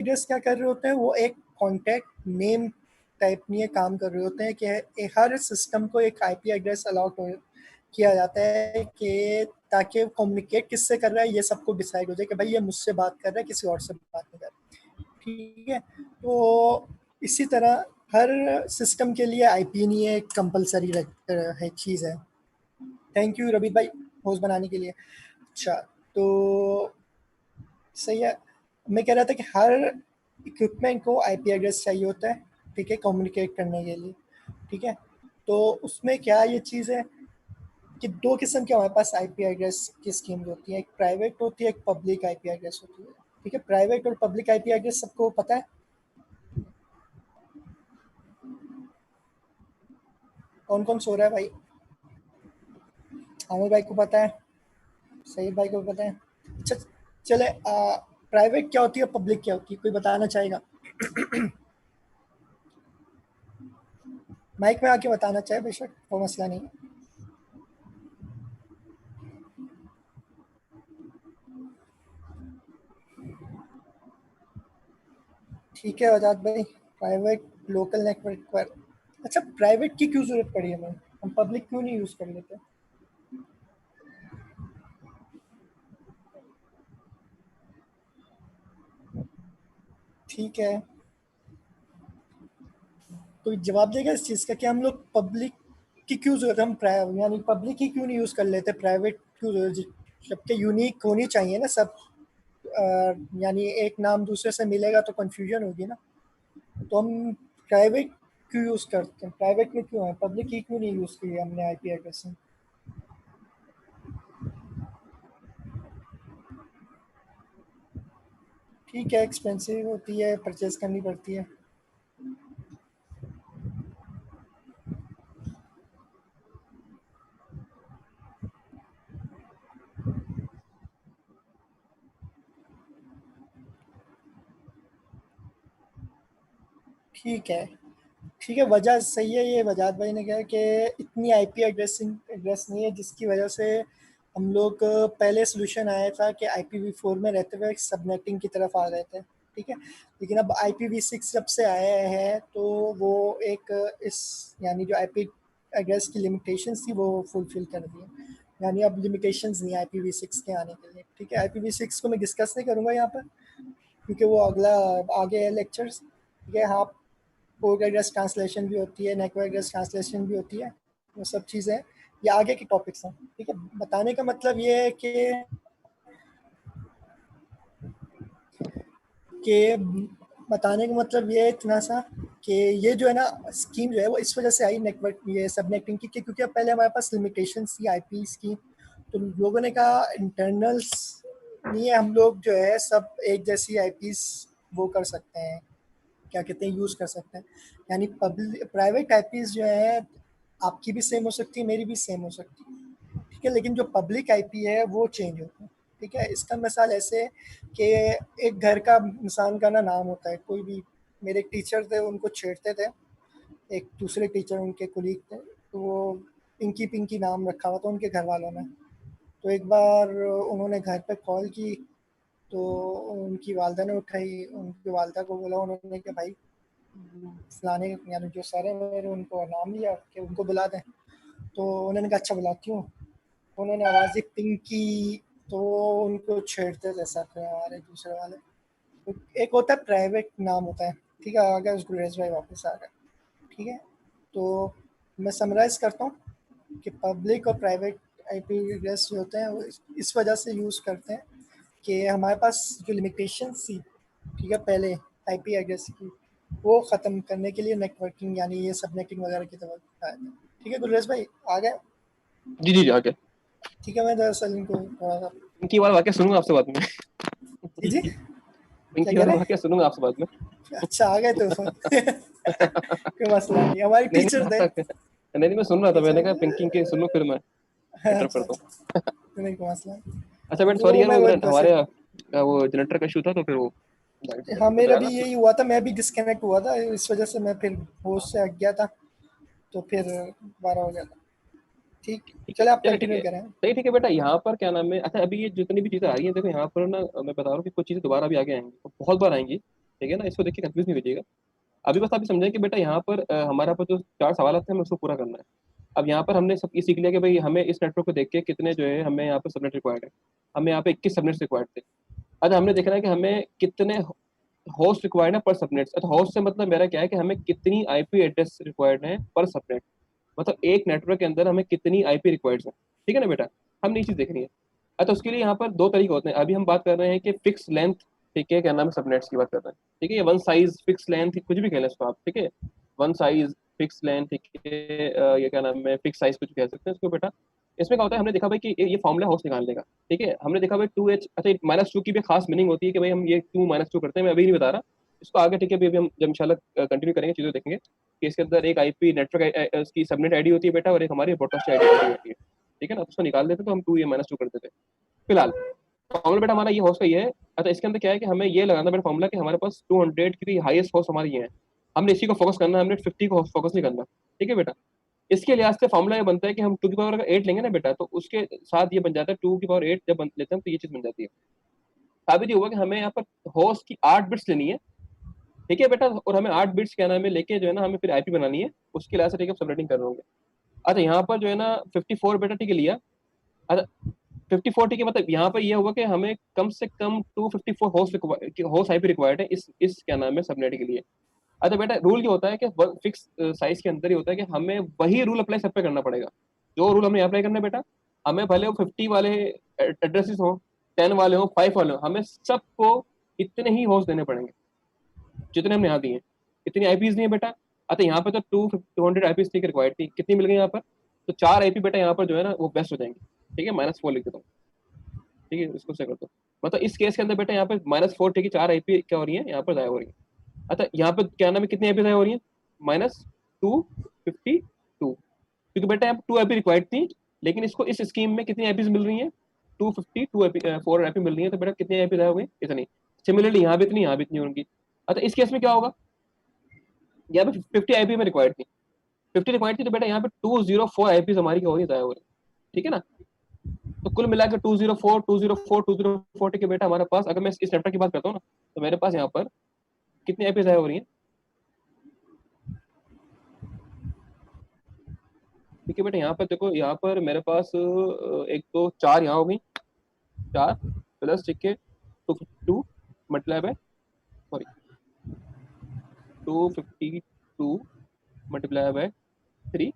Address क्या कर रहे होते हैं, वो एक कॉन्टैक्ट नेम टाइप में काम कर रहे होते हैं कि हर सिस्टम को एक आईपी एड्रेस अलाउट किया जाता है कि ताकि कम्युनिकेट किससे कर रहा है ये सबको डिसाइड हो जाए कि भाई ये मुझसे बात कर रहा है, किसी और से बात नहीं कर रहा। ठीक है, तो इसी तरह हर सिस्टम के लिए आईपी नहीं है, कंपलसरी है चीज़ है। थैंक यू रवि भाई होस्ट बनाने के लिए। अच्छा, तो सही है, मैं कह रहा था कि हर इक्विपमेंट को आईपी एड्रेस चाहिए होता है, ठीक है, कम्युनिकेट करने के लिए। ठीक है, तो उसमें क्या ये चीज़ है कि दो किस्म के हमारे पास आईपी एड्रेस की स्कीम्स होती हैं, एक प्राइवेट होती है, एक पब्लिक आईपी एड्रेस होती है। ठीक है, प्राइवेट और पब्लिक आईपी एड्रेस सबको पता है? कौन कौन सो रहा है भाई? आमिर भाई को पता है, सईद भाई को पता है। अच्छा, चले, प्राइवेट क्या होती है, पब्लिक क्या होती है, कोई बताना चाहेगा? माइक में आके बताना चाहे बेशक, वो मसला नहीं है। ठीक है आजाद भाई, प्राइवेट लोकल नेटवर्क पर। अच्छा, प्राइवेट की क्यों जरूरत पड़ी हमें, हम पब्लिक क्यों नहीं यूज़ कर लेते? ठीक है, कोई जवाब देगा इस चीज़ का कि हम लोग पब्लिक की क्यों जरूरत है, हम यानी पब्लिक ही क्यों नहीं यूज़ कर लेते, प्राइवेट क्यों जरूरत? सबके यूनिक होनी चाहिए ना सब, यानी एक नाम दूसरे से मिलेगा तो कन्फ्यूजन होगी ना। तो हम प्राइवेट क्यों यूज़ करते हैं, प्राइवेट में क्यों है, पब्लिक ही क्यों नहीं यूज़ की हमने आईपी एड्रेस में? ठीक है, एक्सपेंसिव होती है, परचेज करनी पड़ती है। ठीक है, ठीक है, वजह सही है, ये वजाद भाई ने कहा कि इतनी आईपी एड्रेस नहीं है जिसकी वजह से हम लोग पहले सोल्यूशन आया था कि IPv4 में रहते हुए सबनेटिंग की तरफ आ गए थे। ठीक है, लेकिन अब IPv6 जब से आया है तो वो एक इस यानी जो आईपी एड्रेस की लिमिटेशंस थी वो फुलफिल कर दी है, यानी अब लिमिटेशंस नहीं IPv6 के आने के लिए। ठीक है, IPv6 को मैं डिस्कस नहीं करूँगा यहाँ पर क्योंकि वो अगला आगे है लेक्चर्स। ठीक है, हाँ, पोर्ट एड्रेस ट्रांसलेशन भी होती है, नेटवर्क एड्रेस ट्रांसलेशन भी होती है, वो सब चीज़ें ये आगे के टॉपिक्स हैं। ठीक है, बताने का मतलब ये है कि बताने का मतलब ये है इतना सा कि ये जो है ना स्कीम जो है वो इस वजह से आई नेटवर्क ये सबनेटिंग की क्योंकि अब पहले हमारे पास लिमिटेशंस थी आईपीस की, तो लोगों ने कहा इंटरनल्स नहीं है, हम लोग जो है सब एक जैसी आईपीस वो कर सकते हैं, क्या कहते हैं, यूज़ कर सकते हैं। यानी पब्लिक प्राइवेट आईपीस जो है आपकी भी सेम हो सकती है, मेरी भी सेम हो सकती है। ठीक है, लेकिन जो पब्लिक आईपी है वो चेंज होता है। ठीक है, इसका मिसाल ऐसे कि एक घर का इंसान का ना नाम होता है, कोई भी, मेरे एक टीचर थे उनको छेड़ते थे, एक दूसरे टीचर उनके कुलीग थे, तो वो पिंकी पिंकी नाम रखा हुआ था उनके घर वालों ने। तो एक बार उन्होंने घर पे कॉल की, तो उनकी वालदा ने उठाई, उनकी वालदा को बोला उन्होंने कि भाई फलाने यानी जो सर है मेरे उनको नाम लिया कि उनको बुला दें। तो उन्होंने कहा अच्छा बुलाती हूँ, उन्होंने आवाज़ दी पिंकी, तो उनको छेड़ते थे सर पे हमारे दूसरे वाले। तो एक होता है प्राइवेट नाम होता है। ठीक है, आ गया उस गुरेज भाई वापस आ गया। ठीक है, तो मैं समराइज़ करता हूँ कि पब्लिक और प्राइवेट आईपी एड्रेस जो होते हैं वो इस वजह से यूज़ करते हैं कि हमारे पास जो लिमिटेशंस थी, ठीक है, पहले आईपी एड्रेस की, वो ख़त्म करने के लिए नेटवर्किंग यानी ये सब नेटिंग वगैरह की तरफ आया था। ठीक है गुरेज भाई, आ गए? जी जी जी, आगे। ठीक है, मैं दरअसल इनको थोड़ा सा। पिंकी वाला वाक्य सुनूंगा आपसे बाद में। जी जी, क्या पिंकी कह वाला रहे वाक्य सुनूंगा आपसे बाद में। हैं? अच्छा आ गए तो कोई मसला नहीं, हमारे नहीं नहीं, टीचर थे। नहीं नहीं, मैं सुन रहा था, मैंने कहा पिंकी टीचर के सुन लो फिर मैं इंटरप्ट अच्छा करता अच्छा, हूँ। नहीं कोई मसला नहीं। अच्छा बेटा, सॉरी तो यार, मैं वो वो हमारे दरअसल, वो जनरेटर का इशू था, तो फिर वो हाँ कुछ मेरा आया भी ना फिर। यही हुआ था, मैं भी डिस्कनेक्ट हुआ था, इस वजह से मैं फिर होस्ट से हट गया था, तो फिर दोबारा हो गया था। ठीक, ठीक है, चले आप चलो ठीक कंटिन्यू है। करें। सही, ठीक है बेटा, यहाँ पर क्या नाम है, अच्छा अभी ये जितनी भी चीज़ें आ रही हैं, देखो यहाँ पर ना, मैं बता रहा हूँ कि कुछ चीज़ें दोबारा भी आगे आएंगी, बहुत बार आएंगी। ठीक है ना, इसको देख के कंफ्यूज नहीं कीजिएगा। अभी बस आप ये समझें कि बेटा यहाँ पर हमारा पर जो 4 सवाल थे हमें उसको पूरा करना है। अब यहाँ पर हमने सब ये सीख लिया कि भाई हमें इस नेटवर्क को देख के कितने जो है हमें यहाँ पर सबनेट रिक्वायर्ड है। हमें यहाँ पे 21 सबनेट्स रिक्वायर्ड थे। अच्छा, हमने देखना है कि हमें कितने होस्ट रिक्वायर्ड है पर सबनेट। अच्छा, होस्ट से मतलब मेरा क्या है कि हमें कितनी आईपी एड्रेस रिक्वायर्ड है पर सबनेट, मतलब एक नेटवर्क के अंदर हमें कितनी आईपी रिक्वायर्ड है। ठीक है ना बेटा, हमने ये चीज देखनी है। अच्छा, उसके लिए यहाँ पर दो तरीके होते हैं। अभी हम बात कर रहे हैं कि फिक्स लेंथ, ठीक है, क्या नाम है, सबनेट्स की बात कर रहे हैं। ठीक है, ये वन साइज फिक्स लेंथ कुछ भी कह लें इसको आप, ठीक है, वन साइज फिक्स लेंथ, ठीक है, ये क्या नाम है, फिक्स साइज कुछ कह सकते हैं इसको बेटा। इसमें क्या होता है, हमने देखा भाई कि ये फॉर्मूला होस्ट निकालने का। ठीक है, हमने देखा भाई 2h, अच्छा -2 की भी खास मीनिंग होती है कि भाई हम ये 2 - 2 करते हैं, मैं अभी नहीं बता रहा इसको आगे। ठीक है, अभी हम जब इंशाल्लाह कंटिन्यू करेंगे चीजें देखेंगे कि इसके अंदर एक आईपी नेटवर्क की सबनेट आईडी होती है बेटा, और एक हमारी ब्रॉडकास्ट आईडी होती है। ठीक है ना, उसको निकाल देते तो हम 2 ये -2 कर देते। फिलहाल फॉर्मूला बेटा हमारा ये होस्ट का ये है। अच्छा, इसके अंदर क्या है कि हमें ये लगाना बेटा फॉर्मूला कि हमारे पास 200 की हाईएस्ट होस्ट हमारी ये है। हमने इसी को फोकस करना है, हमने 50 को फोकस नहीं करना। ठीक है बेटा, इसके लिहाज से फॉर्मूला ये बनता है कि हम 2 की पावर 8 लेंगे ना बेटा, तो उसके साथ ये बन जाता है 2 की पावर 8 जब लेते हैं तो ये चीज बन जाती है। साबित ये हुआ कि हमें यहाँ पर होस्ट की 8 बिट्स लेनी है। ठीक है बेटा, और हमें 8 बिट्स क्या नाम है लेके जो है ना हमें फिर आईपी बनानी है उसके लिहाज से। ठीक है, सबनेटिंग कर रहे होंगे। अच्छा, यहाँ पर जो है ना 54 बेटा, ठीक है, लिया। अच्छा, 54, ठीक है, मतलब यहाँ पर यह होगा कि हमें कम से कम 254 होस्ट आईपी रिक्वायर्ड है इस क्या नाम है सबनेट के लिए। अच्छा बेटा, रूल क्या होता है कि फिक्स साइज के अंदर ही होता है कि हमें वही रूल अप्लाई सब पे करना पड़ेगा। जो रूल हमें अप्लाई करना है बेटा, हमें भले वो 50 वाले एड्रेसेस हो, 10 वाले हो, 5 वाले हो, हमें सबको इतने ही होस्ट देने पड़ेंगे जितने हमने यहाँ दिए हैं। इतनी आईपीज नहीं है बेटा। अच्छा, यहाँ पे तो 200 आईपीज थी रिक्वायर्ड थी, कितनी मिल गई यहाँ पर, तो 4 आईपी बेटा यहाँ पर जो है ना वो बेस्ट हो जाएंगे। ठीक है, -4 लिख देता हूँ। ठीक है, इसको से कर दो। मतलब इस केस के अंदर बेटा यहाँ पे -4, ठीक है, 4 आईपी क्या हो रही है यहाँ पर जाया हो रही है। अच्छा, यहाँ पे क्या नाम है, कितनी आईपी जाया हो रही है, -252, क्योंकि बेटा यहाँ 2 आईपी रिक्वायर्ड थी, लेकिन इसको इस स्कीम में कितनी आईपीज मिल रही है, 252 आईपी, 4 आईपी मिल रही है, तो बेटा कितनी आईपी जाया हो गई, इतनी। सिमिलरली यहाँ भी इतनी, यहाँ भी इतनी होंगी। अच्छा, इस केस में क्या होगा, यहाँ पे 50 आईपी में रिक्वायर्ड थी, 50 रिक्वायर्ड थी, तो बेटा यहाँ पे 204 आईपी हमारी क्या हो रही है, जाया हो रही है। ठीक है ना, तो कुल मिलाकर 204 204 204, ठीक है बेटा, हमारे पास अगर मैं इस नेटवर्क की बात करता हूँ ना, तो मेरे पास यहाँ पर कितनी आईपी जाया हो रही है। ठीक है बेटा, यहाँ पर देखो, यहाँ पर मेरे पास एक तो 4 यहाँ हो गई, 4 प्लस, ठीक है, 252 मतलब है, सॉरी, 252 मल्टीप्लाई बाय 3।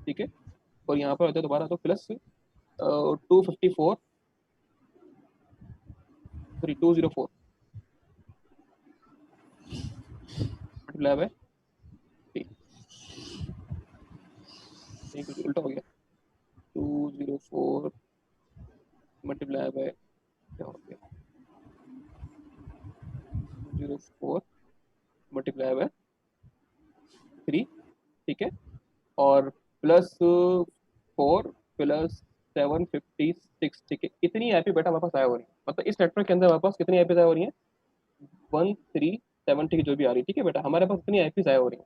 ठीक है, और यहाँ पर होता है दोबारा तो प्लस 254, सॉरी 204 मल्टीप्लाई बाय 3। नहीं, कुछ उल्टा हो गया, 204 मल्टीप्लाई बाय, क्या हो गया, 204 मल्टीप्लाई बाय 3। ठीक है, और प्लस 4 प्लस 756। ठीक है, इतनी आईपी बेटा हमारे पास आया हो रही है। मतलब इस नेटवर्क के अंदर हमारे पास कितनी आईपी आया हो रही है, 137, ठीक है, जो भी आ रही है। ठीक है बेटा, हमारे पास इतनी आईपी आया हो रही है।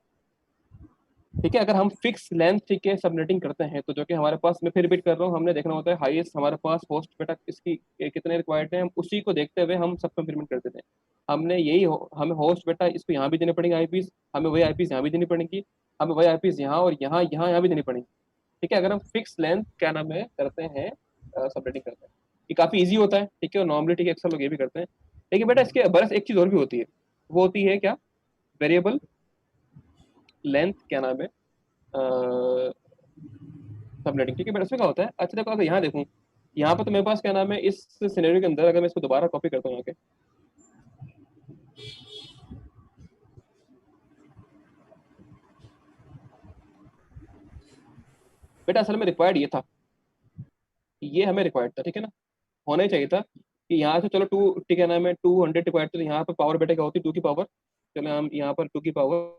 ठीक है, अगर हम फिक्स लेंथ, ठीक है, सबनेटिंग करते हैं तो जो कि हमारे पास, मैं फिर रिपीट कर रहा हूँ, हमने देखना होता है हाईएस्ट हमारे पास होस्ट बेटा इसकी कितने रिक्वायर्ड है, हम उसी को देखते हुए हम सब कंप्लीमेंट करते थे। हमने हमें होस्ट बेटा इसको यहाँ भी देने पड़ेंगे आईपीज, हमें वही आईपीज यहाँ भी देनी पड़ेंगी, हमें वही आईपीज यहाँ और यहाँ यहाँ यहाँ भी देनी पड़ेंगी। ठीक है, अगर हम फिक्स लेंथ क्या नाम है करते हैं, सबनेटिंग करते हैं, ये काफी ईजी होता है। ठीक है, और नॉर्मली, ठीक है, अक्सर लोग ये भी करते हैं। लेकिन बेटा इसके बरस एक चीज और भी होती है, वो होती है क्या, वेरिएबल लेंथ क्या नाम है सबनेटिंग। ठीक है, बट इसमें क्या होता है, अच्छा देखो, अगर यहाँ देखूँ, यहाँ पर तो मेरे पास क्या नाम है इस सिनेरियो के अंदर, अगर मैं इसको दोबारा कॉपी करता हूँ यहाँ के, बेटा असल में रिक्वायर्ड ये था, ये हमें रिक्वायर्ड था। ठीक है ना, होना ही चाहिए था कि यहाँ से चलो 2, ठीक है, नाम है 200 रिक्वायर्ड था, तो यहाँ पर पावर बेटा क्या होती है, 2 की पावर, चलो हम यहाँ पर 2 की पावर,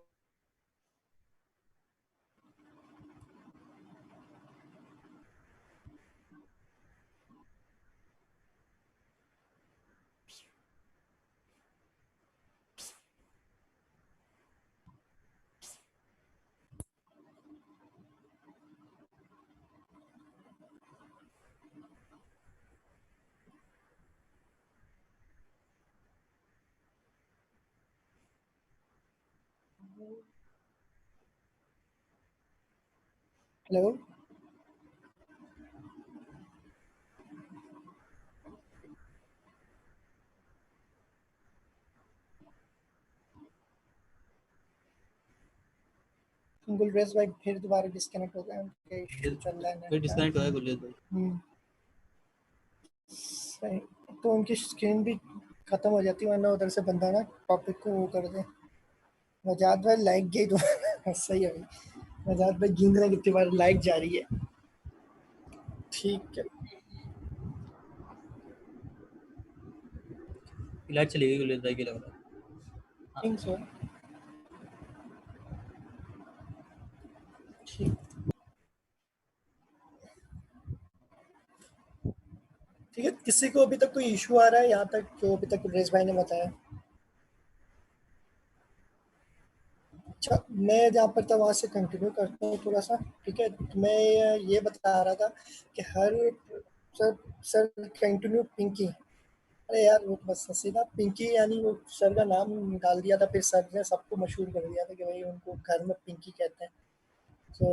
हेलो, गुलरेज भाई फिर दोबारा डिस्कनेक्ट हो गया, उनका इशू चल रहा है फिर नेट का। डिस्कनेक्ट हो गया गुलेश भाई। सही, तो उनकी स्क्रीन भी खत्म हो जाती है, वरना उधर से बंदा ना टॉपिक को वो कर दे। वजाद भाई लाइक गई तो सही है भाई, वजाद भाई गिन रहे कितनी बार लाइक जा रही है। ठीक है, लाइट चली गई गुलेश भाई की लग रहा है। Think so. ठीक ठीक है, किसी को अभी तक कोई इशू आ रहा है यहाँ तक जो अभी तक गुलरेज भाई ने बताया? अच्छा, मैं जहाँ पर था वहाँ से कंटिन्यू करता हूँ थोड़ा सा। ठीक है, तो मैं ये बता रहा था कि हर सर सर कंटिन्यू पिंकी, अरे यार वो बस हंसी था, पिंकी यानी वो सर का नाम डाल दिया था, फिर सर ने सबको मशहूर कर दिया था कि भाई उनको घर में पिंकी कहते हैं। तो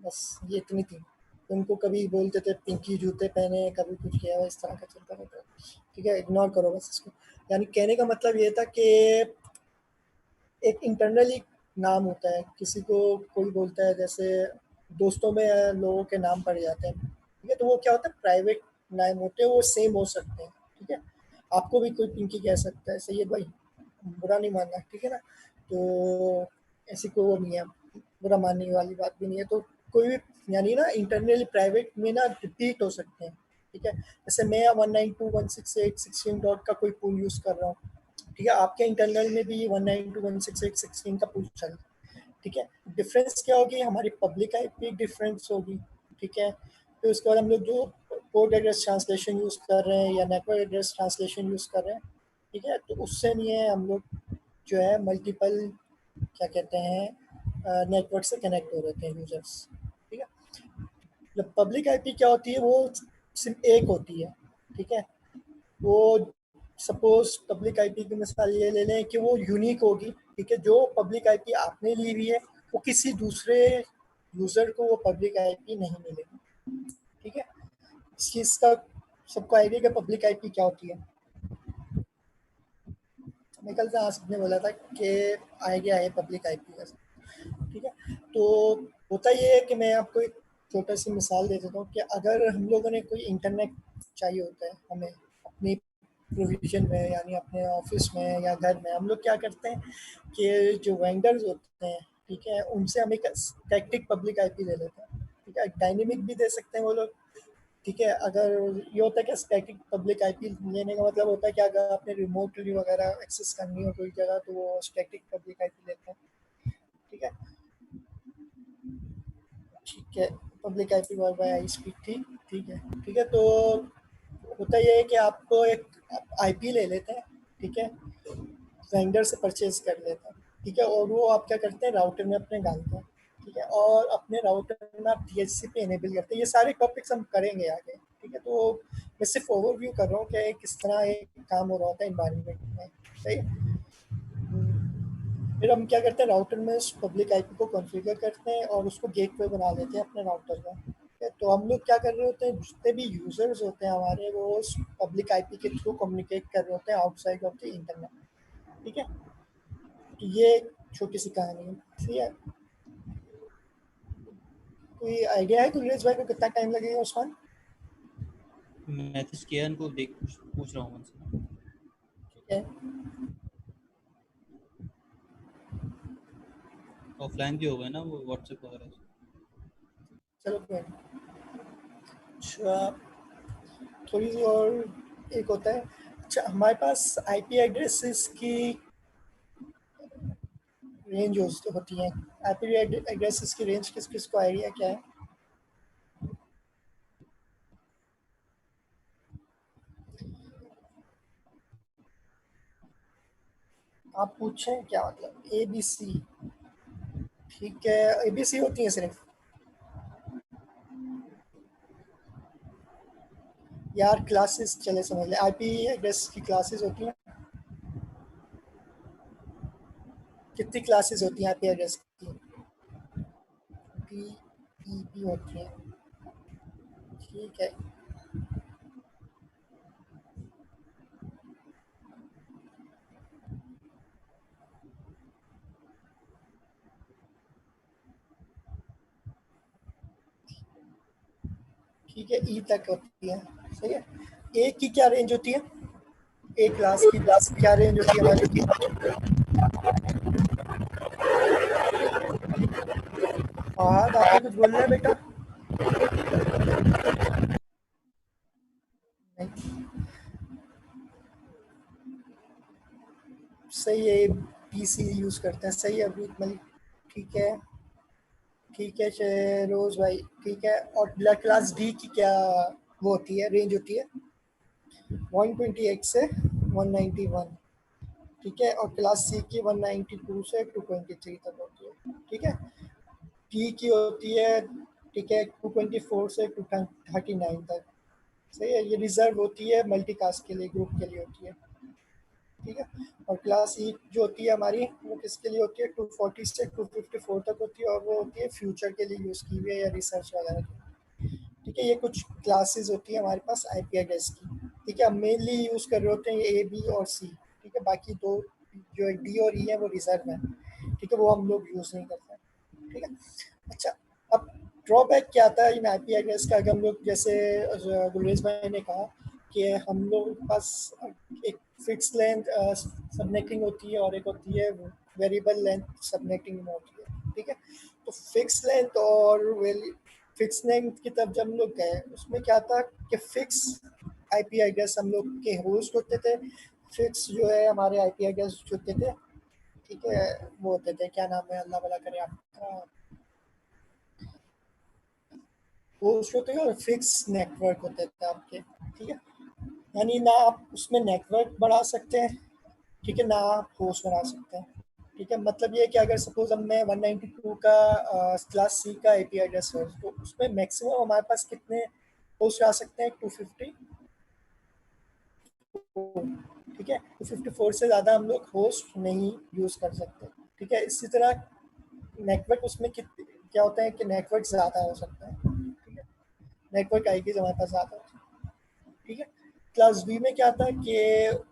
बस ये इतनी थी। उनको कभी बोलते थे पिंकी जूते पहने, कभी कुछ किया हुआ, इस तरह का चलता रहता है। ठीक है, इग्नोर करो बस इसको। यानी कहने का मतलब ये था कि एक इंटरनली नाम होता है, किसी को कोई बोलता है, जैसे दोस्तों में लोगों के नाम पड़ जाते हैं। ठीक है, तो वो क्या होता है, प्राइवेट नाम होते हैं, वो सेम हो सकते हैं। ठीक है, आपको भी कोई पिंकी कह सकता है, सही है भाई, बुरा नहीं मानना। ठीक है ना, तो ऐसी कोई वो नहीं है, बुरा मानने वाली बात भी नहीं है। तो कोई भी यानी ना इंटरनली प्राइवेट में ना रिपीट हो सकते हैं। ठीक है, जैसे मैं 192.168.16 डॉट का कोई पूल यूज़ कर रहा हूँ। ठीक है, आपके इंटरनल में भी 192.168.16 का पूल चल। ठीक है, डिफरेंस क्या होगी, हमारी पब्लिक आईपी डिफरेंस होगी। ठीक है, फिर उसके बाद हम लोग जो पोर्ट एड्रेस ट्रांसलेशन यूज़ कर रहे हैं या नेटवर्क एड्रेस ट्रांसलेशन यूज़ कर रहे हैं। ठीक है, तो उससे नहीं है, हम लोग जो है मल्टीपल क्या कहते हैं नेटवर्क से कनेक्ट हो रहे थे यूजर्स। ठीक है, जब पब्लिक आईपी क्या होती है, वो सिर्फ एक होती है। ठीक है, वो सपोज पब्लिक आईपी की मिसाल ये ले लें कि वो यूनिक होगी। ठीक है, जो पब्लिक आईपी आपने ली हुई है वो किसी दूसरे यूज़र को वो पब्लिक आईपी नहीं मिलेगी। ठीक है, इस चीज़ का सबको आइडिया कि पब्लिक आईपी क्या होती है। मैं कल से आसिफ ने बोला था कि आइडिया है पब्लिक आईपी का। ठीक है, तो होता ये है कि मैं आपको एक छोटा सी मिसाल दे देता हूँ कि अगर हम लोगों ने कोई इंटरनेट चाहिए होता है हमें अपनी प्रोविजन में, यानी अपने ऑफिस में या घर में, हम लोग क्या करते हैं कि जो वेंडर्स होते हैं, ठीक है, उनसे हम एक स्टैटिक पब्लिक आईपी ले लेते हैं। ठीक है, डायनेमिक भी दे सकते हैं वो लोग। ठीक है, अगर ये होता है कि स्टैटिक पब्लिक आईपी लेने का मतलब होता है कि अगर आपने रिमोटली वगैरह एक्सेस करनी हो कोई जगह, तो वो स्टैटिक पब्लिक आईपी लेते हैं। ठीक है, ठीक है, पब्लिक आईपी बाय आई स्पीड थी। ठीक है, ठीक है, तो होता ये है कि आपको एक आईपी ले लेते हैं। ठीक है, वेंडर से परचेज कर लेते हैं। ठीक है, और वो आप क्या करते हैं, राउटर में अपने डालते हैं। ठीक है, और अपने राउटर में आप DHCP इनेबल करते हैं। ये सारे टॉपिक्स हम करेंगे आगे। ठीक है, तो मैं सिर्फ ओवरव्यू कर रहा हूँ कि किस तरह एक काम हो रहा होता है इन्वायरमेंट में। सही है, फिर हम क्या करते हैं, राउटर में उस पब्लिक आईपी को कॉन्फ़िगर करते हैं और उसको गेटवे बना लेते हैं अपने राउटर का। ठीक है, तो हम लोग क्या कर रहे होते हैं, जितने भी यूज़र्स होते हैं हमारे, वो उस पब्लिक आईपी के थ्रू कम्युनिकेट कर रहे होते हैं आउटसाइड ऑफ द इंटरनेट। ठीक है, तो ये एक छोटी सी कहानी है। ठीक है, कोई आइडिया है गुलरेज भाई को कितना टाइम लगेगा उस्मान? मैसेज किया इनको, देख पूछ रहा हूँ उनसे। ठीक है, ऑफलाइन भी हो गए ना वो व्हाट्सएप वगैरह। चलो कोई नहीं। अच्छा, थोड़ी सी और एक होता है। अच्छा, हमारे पास आईपी एड्रेसेस की रेंज होती है। आईपी एड्रेसेस की रेंज किस किस को आइडिया क्या है? आप पूछें क्या मतलब, ABC? ठीक है, ABC होती है सिर्फ? यार क्लासेस चले समझ लें, आईपी एड्रेस की क्लासेस होती हैं। कितनी क्लासेस होती हैं आईपी एड्रेस की? टीईपी होती हैं, ठीक है। ठीक है, ई तक होती है, सही है। ए की क्या रेंज होती है? ए क्लास की क्या रेंज होती है हमारी? हाँ, आपने कुछ बोलना है बेटा? नहीं, सही है, पीसी यूज़ करते हैं, सही है अभी मलिक, ठीक है। ठीक है रोज भाई, ठीक है। और ब्लैक क्लास डी की क्या वो होती है, रेंज होती है? 128 से 191, ठीक है। और क्लास सी की 192 से 223 तक होती है, ठीक है। टी की होती है, ठीक है, 224 से 239 तक, सही है। ये रिजर्व होती है मल्टीकास्ट के लिए, ग्रुप के लिए होती है, ठीक है। और क्लास ई जो होती है हमारी, वो किसके लिए होती है? 240 से 254 तक होती है, और वो होती है फ्यूचर के लिए यूज़ की हुई है या रिसर्च वगैरह की, ठीक है। ये कुछ क्लासेस होती है हमारे पास आईपी एड्रेस की, ठीक है। हम मेनली यूज़ कर रहे होते हैं ए बी और सी, ठीक है। बाकी दो जो डी और ई है वो रिजर्व है, ठीक है, वो हम लोग यूज़ नहीं करते हैं, ठीक है। अच्छा, अब ड्रॉबैक क्या आता है इन आईपी एड्रेस का? अगर हम लोग जैसे गुलरेज भाई ने कहा कि हम लोग के पास एक फिक्स लेंथ सबनेटिंग होती है और एक होती है वेरिएबल लेंथ सबनेटिंग होती है, ठीक है। तो फिक्स लेंथ और फिक्स लेंथ की तरफ जब हम लोग गए, उसमें क्या था कि फिक्स आईपी एड्रेस हम लोग के होस्ट होते थे, फिक्स जो है हमारे आईपी एड्रेस होते थे, ठीक है। वो होते थे, क्या नाम है, अल्लाह भला करे आपका, होस्ट होते थे और फिक्स नेटवर्क होते थे आपके, ठीक है। यानी ना आप उसमें नेटवर्क बढ़ा सकते हैं, ठीक है, ना आप होस्ट बना सकते हैं, ठीक है। मतलब ये कि अगर सपोज हम मैं 192 का क्लास सी का आईपी एड्रेस है, तो उसमें मैक्सिमम हमारे पास कितने होस्ट आ सकते हैं? 250, ठीक है। 254 से ज़्यादा हम लोग होस्ट नहीं यूज़ कर सकते, ठीक है। इसी तरह नेटवर्क उसमें क्या होता है कि नेटवर्क ज़्यादा हो सकता है, ठीक है। नेटवर्क आईपीज़ हमारे पास ज़्यादा होता है, ठीक है। क्लास बी में क्या था कि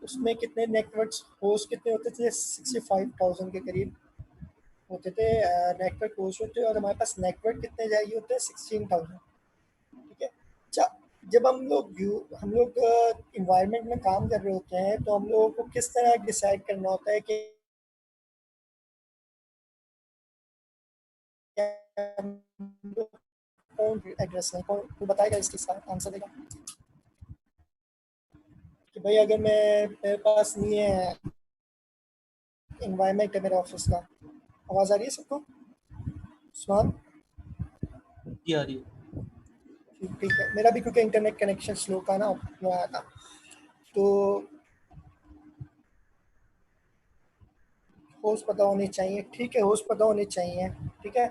उसमें कितने नेटवर्क्स होस्ट कितने होते थे? 65,000 के करीब होते थे नेटवर्क होस्ट होते, और हमारे पास नेटवर्क कितने चाहिए होते हैं? 16,000, ठीक है। अच्छा, जब हम लोग इन्वायरमेंट में काम कर रहे होते हैं, तो हम लोगों को किस तरह डिसाइड करना होता है कि कौन एड्रेस है, कौन तो बताएगा इसका आंसर देगा कि भाई अगर मेरे पास नहीं है इन्वायरमेंट है मेरे ऑफिस का। आवाज़ आ रही है सबको? उस्मान? जी आ रही है। ठीक है, मेरा भी क्योंकि इंटरनेट कनेक्शन स्लो का ना वो आया था, तो होस्ट पता होने चाहिए, ठीक है, होस्ट पता होने चाहिए, ठीक है।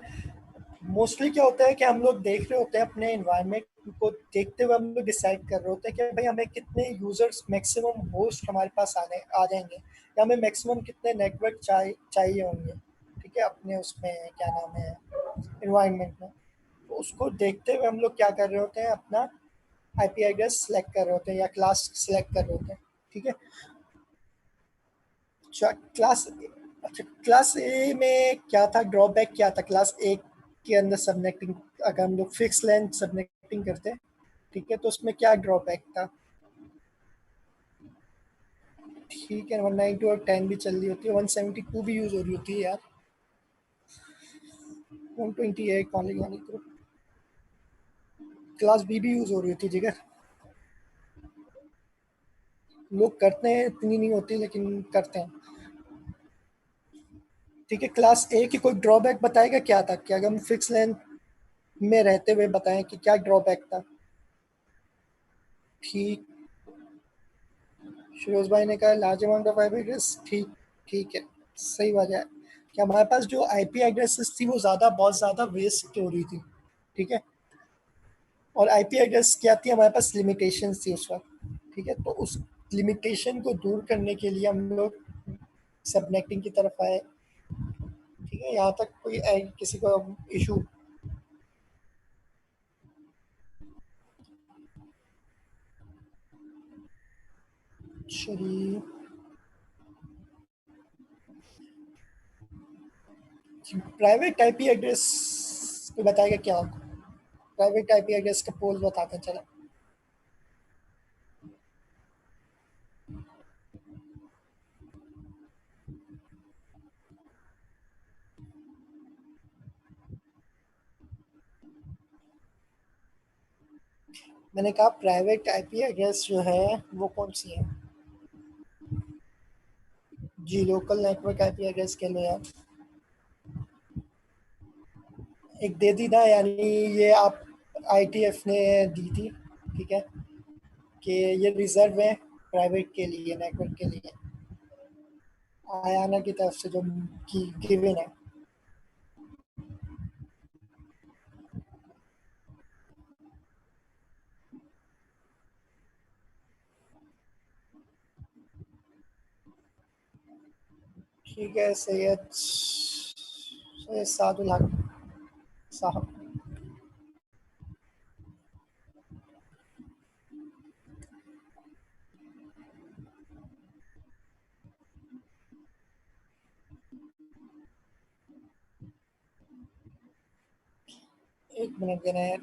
मोस्टली क्या होता है कि हम लोग देख रहे होते हैं अपने इन्वायरमेंट को देखते हुए, हम लोग डिसाइड कर रहे होते हैं कि भाई हमें कितने यूजर्स मैक्सिमम होस्ट हमारे पास आ जाएंगे, या हमें मैक्सिमम कितने नेटवर्क चाहिए होंगे, ठीक है, अपने उसमें क्या नाम है इन्वायरमेंट में। तो उसको देखते हुए हम लोग क्या कर रहे होते हैं, अपना आईपी एड्रेस सेलेक्ट कर रहे होते हैं या क्लास सेलेक्ट कर रहे होते हैं, ठीक है। अच्छा, क्लास ए में क्या था, ड्रॉबैक क्या था क्लास ए के अंदर सबनेटिंग? अगर हम लोग फिक्स लेंथ सबनेटिंग करते हैं, ठीक है, तो उसमें क्या ड्रॉबैक था? ठीक है, 192 और 10 भी चल रही होती है, 172 भी यूज़ हो रही होती है यार, 128 कॉलेज वाली तो क्लास बी भी यूज़ हो रही होती है, जिगर लोग करते हैं, इतनी नहीं होती लेकिन करते हैं, ठीक है। क्लास ए की कोई ड्रॉबैक बताएगा क्या था, कि अगर हम फिक्स लेंथ में रहते हुए बताएं कि क्या ड्रॉबैक था? ठीक, फिरोज भाई ने कहा large amount of IP address, ठीक, ठीक है, सही बात है कि हमारे पास जो आईपी एड्रेसेस थी वो बहुत ज़्यादा वेस्ट हो रही थी, ठीक है। और आईपी एड्रेस क्या थी, हमारे पास लिमिटेशंस थी उस वक्त, ठीक है। तो उस लिमिटेशन को दूर करने के लिए हम लोग सबनेटिंग की तरफ आए, है यहाँ तक कोई किसी को इशू? चलिए प्राइवेट आईपी एड्रेस कोई बताएगा क्या आपको? प्राइवेट आईपी एड्रेस का पोल बताते हैं चलो। मैंने कहा प्राइवेट आईपी एड्रेस जो है वो कौन सी है? जी लोकल नेटवर्क आईपी एड्रेस के लिए एक दे दी ना, यानी ये आप आईटीएफ ने दी थी, ठीक है, कि ये रिजर्व है प्राइवेट के लिए, नेटवर्क के लिए, आयाना की तरफ से जो की गिवन है। ठीक है, सैयद सादुल हक साहब। एक मिनट देना यार।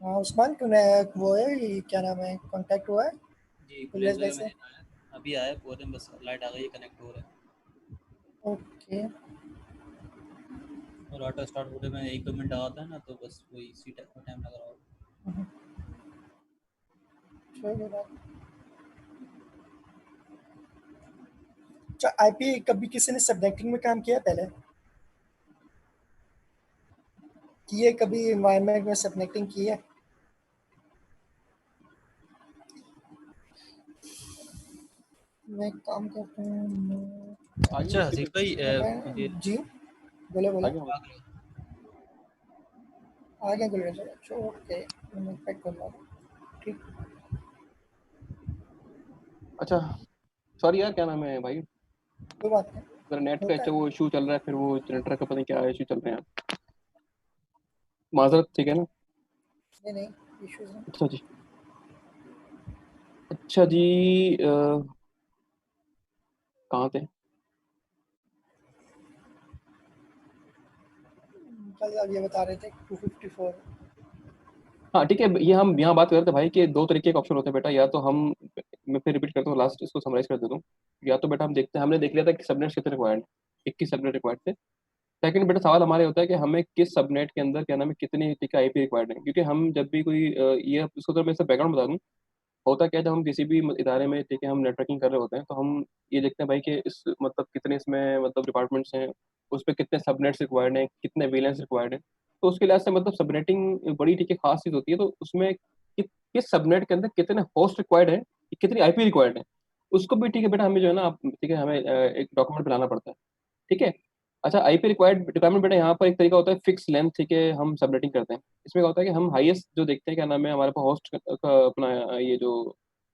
हाँ उस्मान तूने वो है ये क्या नाम है, कांटेक्ट हुआ है जी इलियास प्लेस भाई भाई से? मैंने आया, अभी आया पूरे, बस लाइट आ गई, कनेक्ट हो रहा है ओके और ऑटो स्टार्ट होने में 1-2 मिनट आता है ना, तो बस वही इसी टाइम लग रहा होगा। कोई बात। अच्छा आईपी कभी किसी ने सबनेटिंग में काम किया है पहले? किए कभी एनवायरनमेंट में सबनेटिंग की है? मैं एक काम करता हूँ। आगे अच्छा उसके हसीब पीछे भाई ये जी बोले बोले। आगे हम आगे बोले चलो ओके, मैं पैक कर रहा हूँ। ठीक। अच्छा सॉरी यार क्या नाम है भाई, कोई बात नहीं, मेरा नेट का होता अच्छा है। वो इशू चल रहा है, फिर वो जनरेटर का पता नहीं क्या इशू चल रहे हैं। माजरत, ठीक है ना। नहीं नहीं इश्यूज नहीं। अच्छा जी। अच्छा जी। कहाँ थे? कल आप ये बता रहे थे 254। हाँ ठीक है, ये हम यहाँ बात कर रहे थे भाई कि दो तरीके के ऑप्शन होते हैं बेटा, या तो हम, मैं फिर रिपीट करता हूँ, लास्ट इसको समराइज कर देता हूँ। या तो बेटा हम देखते हैं, हमने देख लिया था कि सबनेट कितने रिक्वायर्ड, 21 सबनेट रिक्वायर्ड थे। सेकंड बेटा सवाल हमारे होता है कि हमें किस सबनेट के अंदर क्या नाम है कितनी टिका आईपी रिक्वायर्ड है, क्योंकि हम जब भी कोई ये इसको तो मैं इसका बैकग्राउंड बता दूं। होता क्या है, जब हम किसी भी इदारे में ठीक है हम नेटवर्किंग कर रहे होते हैं, तो हम ये देखते हैं भाई कि इस मतलब कितने इसमें मतलब डिपार्टमेंट्स हैं, उस पर कितने सबनेट्स रिक्वायर्ड हैं, कितने वेलेंस रिक्वायर्ड है। तो उसके लिहाज से मतलब सबनेटिंग बड़ी ठीक है खास चीज़ होती है, तो उसमें किस सबनेट के अंदर कितने होस्ट रिक्वायर्ड है, कितनी आईपी रिक्वायर्ड है, उसको भी ठीक है बेटा हमें जो है ना ठीक है हमें एक डॉक्यूमेंट बनाना पड़ता है। ठीक है। अच्छा आईपी रिक्वायरमेंट बेटा यहाँ पर एक तरीका होता है फिक्स लेंथ, ठीक है हम सबनेटिंग करते हैं। इसमें क्या होता है कि हम हाईएस्ट जो देखते हैं क्या नाम है हमारे पास होस्ट का अपना ये जो